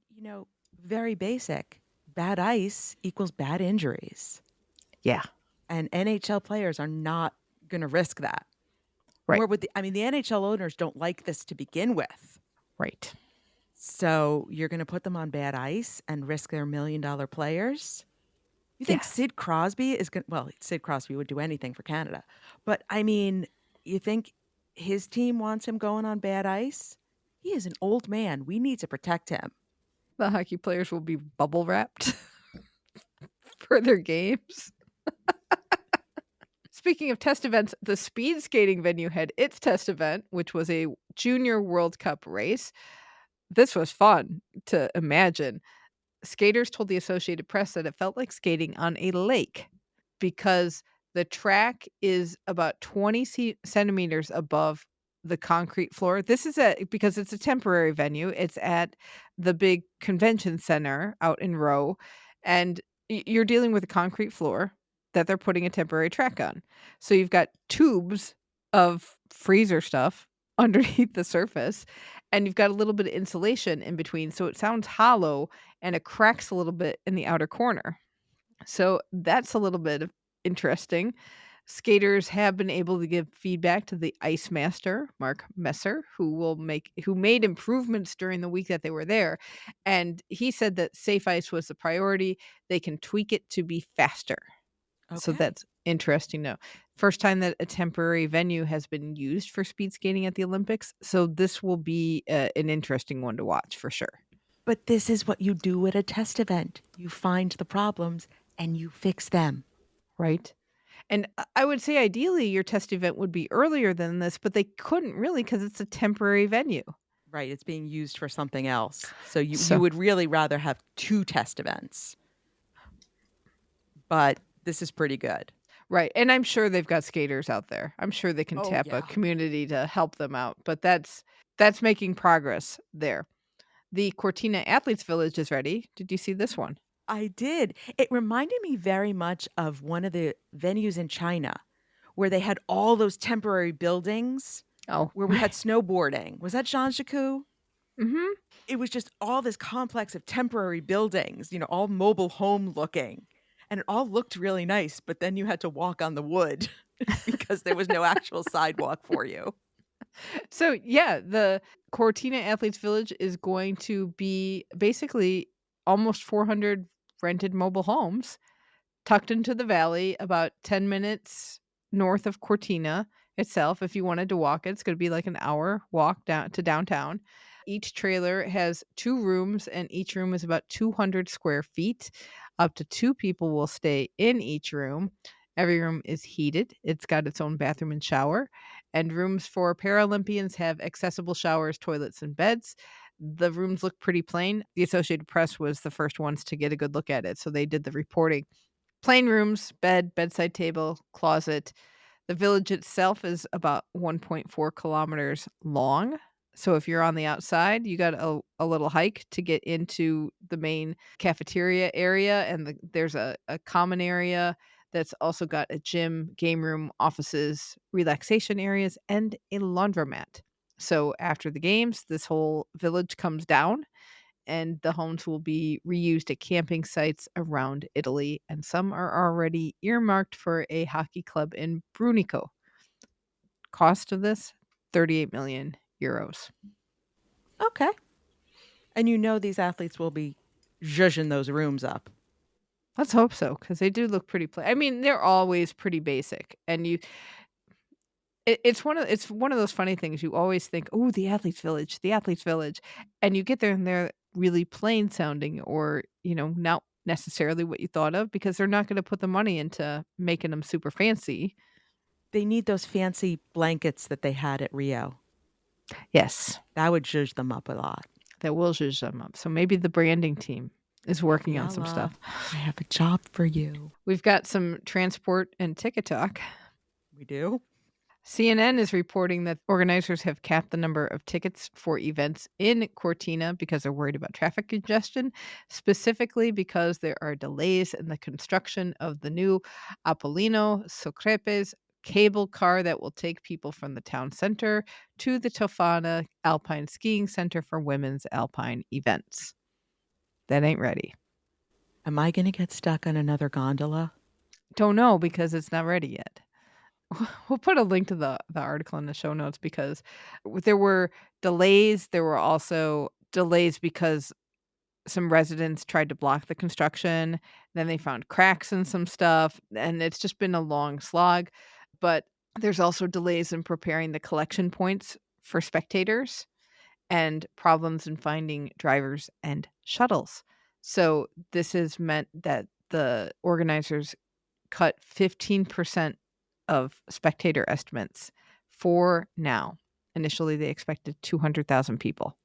very basic. Bad ice equals bad injuries. Yeah. And NHL players are not going to risk that. Right. Nor would the NHL owners don't like this to begin with. Right. So you're going to put them on bad ice and risk their $1 million players? You think Sid Crosby is going to... Well, Sid Crosby would do anything for Canada. But, you think his team wants him going on bad ice? He is an old man. We need to protect him. The hockey players will be bubble wrapped for their games. Speaking of test events, the speed skating venue had its test event, which was a Junior World Cup race. This was fun to imagine. Skaters told the Associated Press that it felt like skating on a lake because the track is about 20 centimeters above the concrete floor. This is because it's a temporary venue. It's at the big convention center out in Rowe, and you're dealing with a concrete floor that they're putting a temporary track on. So you've got tubes of freezer stuff underneath the surface, and you've got a little bit of insulation in between, so it sounds hollow and it cracks a little bit in the outer corner. So that's a little bit interesting. Skaters have been able to give feedback to the ice master, Mark Messer, who made improvements during the week that they were there. And he said that safe ice was the priority. They can tweak it to be faster. Okay. So that's interesting to know. First time that a temporary venue has been used for speed skating at the Olympics. So this will be an interesting one to watch for sure. But this is what you do at a test event. You find the problems and you fix them. Right. And I would say ideally your test event would be earlier than this, but they couldn't really because it's a temporary venue. Right. It's being used for something else. So you would really rather have 2 test events. But this is pretty good. Right. And I'm sure they've got skaters out there. I'm sure they can tap a community to help them out. But that's making progress there. The Cortina Athletes Village is ready. Did you see this one? I did. It reminded me very much of one of the venues in China where they had all those temporary buildings. Oh. Where we had snowboarding. Was that Zhangjiakou? Mm-hmm. It was just all this complex of temporary buildings, all mobile home looking. And it all looked really nice, but then you had to walk on the wood because there was no actual sidewalk for you. So, the Cortina Athletes Village is going to be basically almost 400 rented mobile homes tucked into the valley, about 10 minutes north of Cortina itself. If you wanted to walk it, it's going to be like an hour walk down to downtown. Each trailer has 2 rooms, and each room is about 200 square feet. Up to 2 people will stay in each room. Every room is heated. It's got its own bathroom and shower. And rooms for Paralympians have accessible showers, toilets, and beds. The rooms look pretty plain. The Associated Press was the first ones to get a good look at it, so they did the reporting. Plain rooms, bed, bedside table, closet. The village itself is about 1.4 kilometers long, So if you're on the outside, you got a little hike to get into the main cafeteria area, and there's a common area that's also got a gym, game room, offices, relaxation areas, and a laundromat. So after the games, this whole village comes down, and the homes will be reused at camping sites around Italy, and some are already earmarked for a hockey club in Brunico. Cost of this, 38 million euros. Okay. And you know these athletes will be zhuzhing those rooms up. Let's hope so, because they do look pretty I mean, they're always pretty basic, and it's one of those funny things. You always think, oh, the athletes village, and you get there and they're really plain sounding, or not necessarily what you thought of, because they're not going to put the money into making them super fancy. They need those fancy blankets that they had at Rio. Yes. That would zhuzh them up a lot. That will zhuzh them up. So maybe the branding team is working on some stuff. I have a job for you. We've got some transport and ticket talk. We do? CNN is reporting that organizers have capped the number of tickets for events in Cortina because they're worried about traffic congestion, specifically because there are delays in the construction of the new Apollino Socrepes cable car that will take people from the town center to the Tofane Alpine Skiing Center for women's alpine events. That ain't ready. Am I going to get stuck on another gondola? Don't know, because it's not ready yet. We'll put a link to the article in the show notes, because there were delays. There were also delays because some residents tried to block the construction. Then they found cracks in some stuff, and it's just been a long slog. But there's also delays in preparing the collection points for spectators, and problems in finding drivers and shuttles. So this has meant that the organizers cut 15% of spectator estimates for now. Initially, they expected 200,000 people.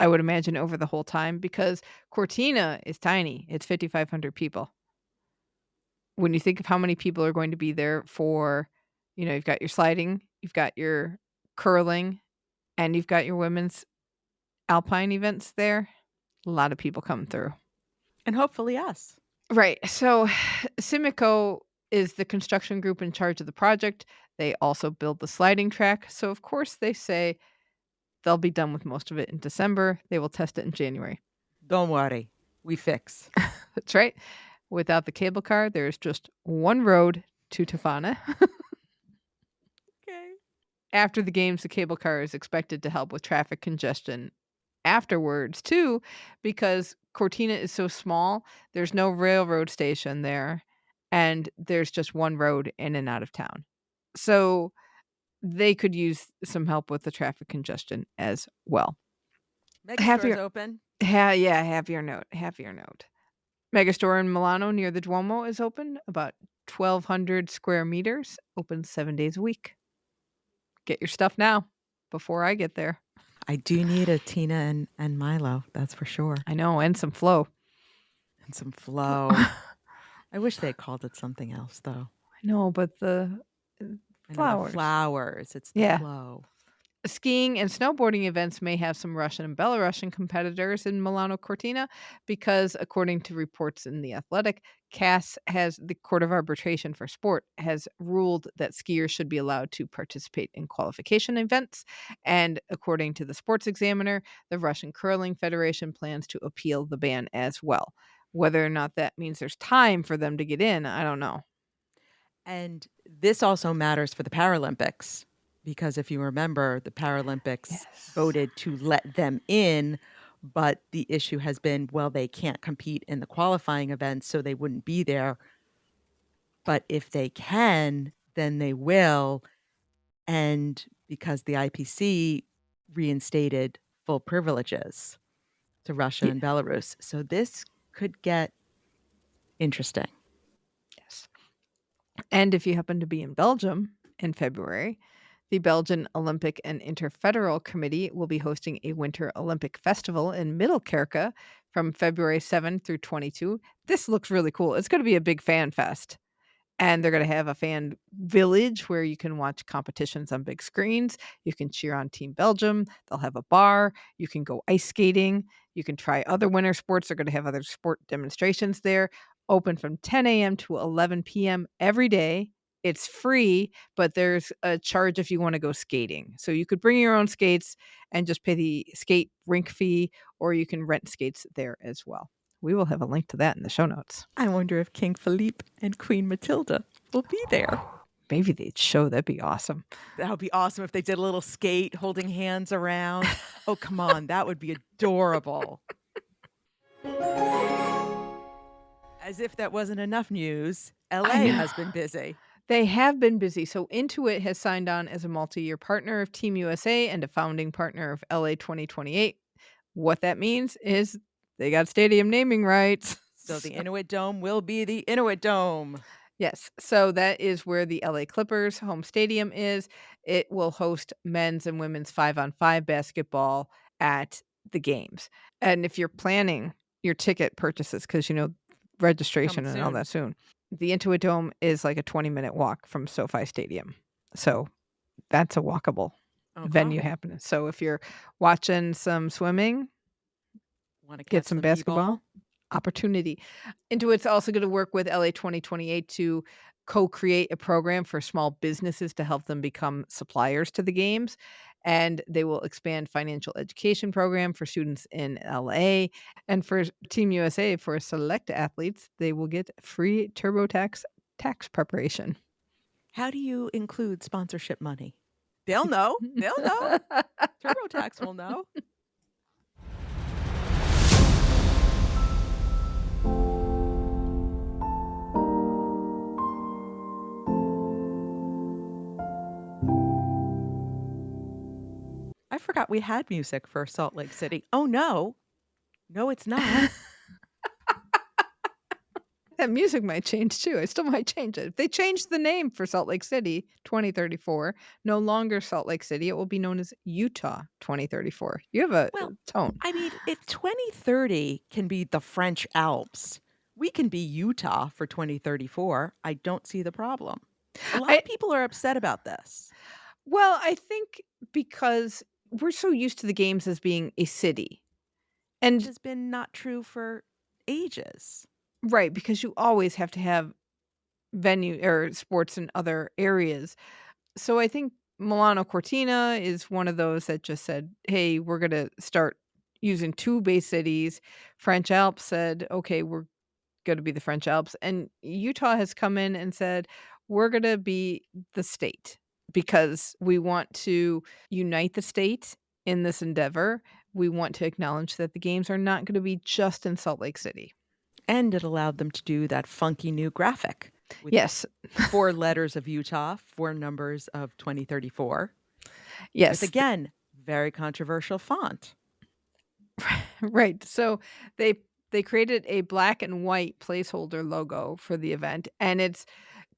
I would imagine over the whole time, because Cortina is tiny. It's 5,500 people. When you think of how many people are going to be there for, you've got your sliding, you've got your curling, and you've got your women's alpine events there, a lot of people come through. And hopefully us. Right. So Simico is the construction group in charge of the project. They also build the sliding track. So, of course, they say they'll be done with most of it in December. They will test it in January. Don't worry. We fix. That's right. Without the cable car, there's just one road to Tofane. Okay. After the games, the cable car is expected to help with traffic congestion afterwards, too, because Cortina is so small. There's no railroad station there, and there's just one road in and out of town. So they could use some help with the traffic congestion as well. Megastore's open. Happier note. Megastore in Milano near the Duomo is open, about 1,200 square meters, open 7 days a week. Get your stuff now before I get there. I do need a Tina and Milo, that's for sure. I know, and some Flow. I wish they had called it something else, though. I know, but the flowers. It's the flow. Skiing and snowboarding events may have some Russian and Belarusian competitors in Milano Cortina, because according to reports in The Athletic, the Court of Arbitration for Sport has ruled that skiers should be allowed to participate in qualification events. And according to the Sports Examiner, the Russian Curling Federation plans to appeal the ban as well. Whether or not that means there's time for them to get in, I don't know. And this also matters for the Paralympics, because if you remember, the Paralympics voted to let them in, but the issue has been, well, they can't compete in the qualifying events, so they wouldn't be there. But if they can, then they will. And because the IPC reinstated full privileges to Russia and Belarus. So this could get interesting. Yes. And if you happen to be in Belgium in February, the Belgian Olympic and Interfederal Committee will be hosting a Winter Olympic Festival in Middelkerke from February 7 through 22. This looks really cool. It's going to be a big fan fest. And they're going to have a fan village where you can watch competitions on big screens. You can cheer on Team Belgium. They'll have a bar. You can go ice skating. You can try other winter sports. They're going to have other sport demonstrations there. Open from 10 a.m. to 11 p.m. every day. It's free, but there's a charge if you want to go skating. So you could bring your own skates and just pay the skate rink fee, or you can rent skates there as well. We will have a link to that in the show notes. I wonder if King Philippe and Queen Matilda will be there. Maybe they'd show. That'd be awesome. That would be awesome if they did a little skate holding hands around. Oh, come on. That would be adorable. As if that wasn't enough news, LA has been busy. They have been busy. So Intuit has signed on as a multi-year partner of Team USA and a founding partner of LA 2028. What that means is they got stadium naming rights. So the Inuit Dome will be the Inuit Dome. Yes. So that is where the LA Clippers home stadium is. It will host men's and women's 5-on-5 basketball at the games. And if you're planning your ticket purchases, because, registration and all that soon, the Intuit Dome is like a 20-minute walk from SoFi Stadium. So that's a walkable venue happening. So if you're watching some swimming, want to get some basketball opportunity. Intuit's also going to work with LA 2028 to co-create a program for small businesses to help them become suppliers to the games. And they will expand financial education program for students in LA. And for Team USA, for select athletes, they will get free TurboTax tax preparation. How do you include sponsorship money? They'll know. They'll know. TurboTax will know. I forgot we had music for Salt Lake City. Oh, no. No, it's not. That music might change too. I still might change it. If they change the name for Salt Lake City 2034, no longer Salt Lake City, it will be known as Utah 2034. You have a tone. I mean, if 2030 can be the French Alps, we can be Utah for 2034. I don't see the problem. A lot of people are upset about this. Well, I think because we're so used to the games as being a city. And which has been not true for ages. Right, because you always have to have venue or sports in other areas. So I think Milano Cortina is one of those that just said, hey, we're going to start using 2 base cities. French Alps said, okay, we're going to be the French Alps. And Utah has come in and said, we're going to be the state because we want to unite the state in this endeavor. We want to acknowledge that the games are not going to be just in Salt Lake City. And it allowed them to do that funky new graphic. With Yes. 4 letters of Utah, 4 numbers of 2034. Yes. With, again, very controversial font. Right. So they created a black and white placeholder logo for the event, and it's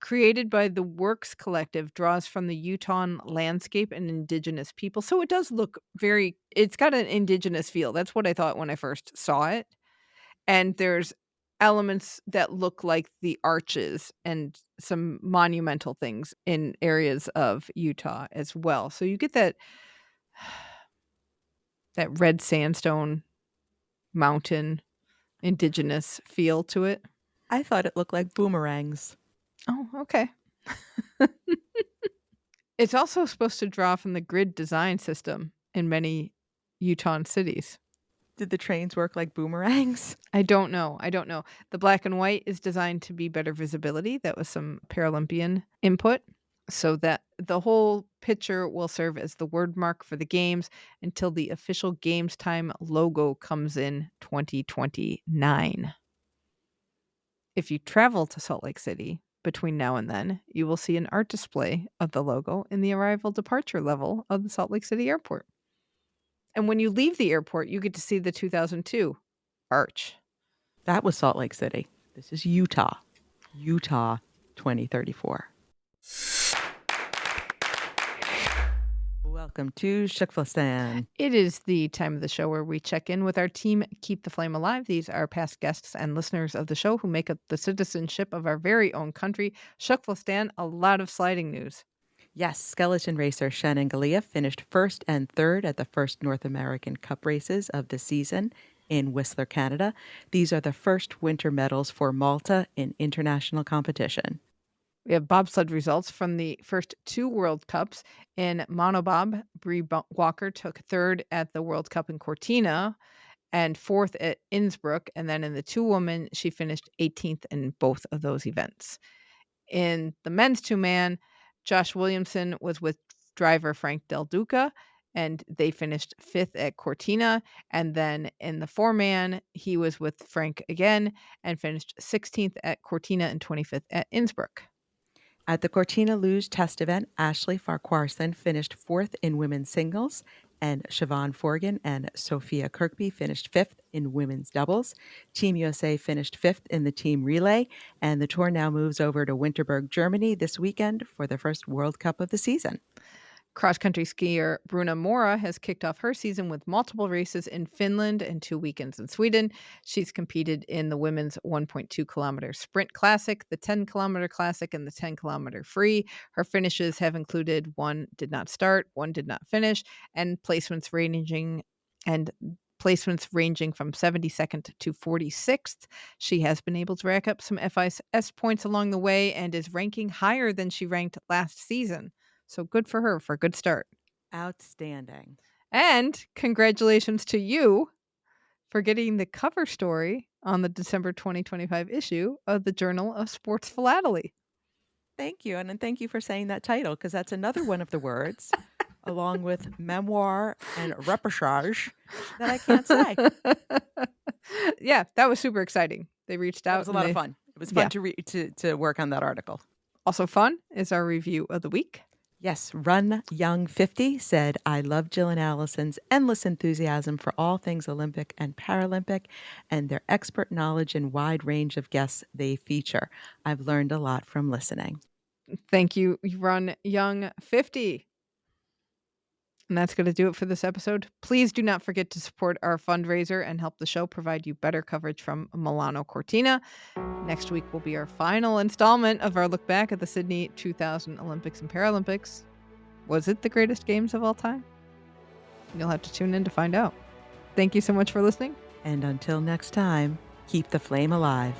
created by the Works Collective, draws from the Utah landscape and indigenous people. So it does look it's got an indigenous feel. That's what I thought when I first saw it. And there's elements that look like the arches and some monumental things in areas of Utah as well. So you get that red sandstone mountain indigenous feel to it. I thought it looked like boomerangs. Oh, okay. It's also supposed to draw from the grid design system in many Utah cities. Did the trains work like boomerangs? I don't know. The black and white is designed to be better visibility. That was some Paralympian input. So that the whole picture will serve as the word mark for the games until the official games time logo comes in 2029. If you travel to Salt Lake City between now and then, you will see an art display of the logo in the arrival departure level of the Salt Lake City airport. And when you leave the airport, you get to see the 2002 arch. That was Salt Lake City. This is Utah. Utah 2034. Well, Welcome to Shukflastan. It is the time of the show where we check in with our team, Keep the Flame Alive. These are past guests and listeners of the show who make up the citizenship of our very own country. Shukflastan, a lot of sliding news. Yes, skeleton racer Shannon Galea finished first and third at the first North American Cup races of the season in Whistler, Canada. These are the first winter medals for Malta in international competition. We have bobsled results from the first two World Cups. In monobob, Bree Walker took third at the World Cup in Cortina and fourth at Innsbruck. And then in the two-woman, she finished 18th in both of those events. In the men's two-man, Josh Williamson was with driver Frank Del Duca, and they finished 5th at Cortina. And then in the four-man, he was with Frank again and finished 16th at Cortina and 25th at Innsbruck. At the Cortina Luge test event, Ashley Farquharson finished 4th in women's singles, and Siobhan Forgan and Sophia Kirkby finished 5th in women's doubles. Team USA finished 5th in the team relay, and the tour now moves over to Winterberg, Germany this weekend for the first World Cup of the season. Cross-country skier Bruna Mora has kicked off her season with multiple races in Finland and 2 weekends in Sweden. She's competed in the women's 1.2-kilometer sprint classic, the 10-kilometer classic, and the 10-kilometer free. Her finishes have included 1 did not start, 1 did not finish, and placements ranging from 72nd to 46th. She has been able to rack up some FIS points along the way and is ranking higher than she ranked last season. So good for her for a good start. Outstanding. And congratulations to you for getting the cover story on the December 2025 issue of the Journal of Sports Philately. Thank you. And thank you for saying that title, because that's another one of the words, along with memoir and reportage, that I can't say. Yeah, that was super exciting. They reached out. It was a lot of fun. It was fun to work on that article. Also fun is our review of the week. Yes, Run Young 50 said, I love Jill and Alison's endless enthusiasm for all things Olympic and Paralympic and their expert knowledge and wide range of guests they feature. I've learned a lot from listening. Thank you, Run Young 50. And that's going to do it for this episode. Please do not forget to support our fundraiser and help the show provide you better coverage from Milano Cortina. Next week will be our final installment of our look back at the Sydney 2000 Olympics and Paralympics. Was it the greatest games of all time? You'll have to tune in to find out. Thank you so much for listening. And until next time, keep the flame alive.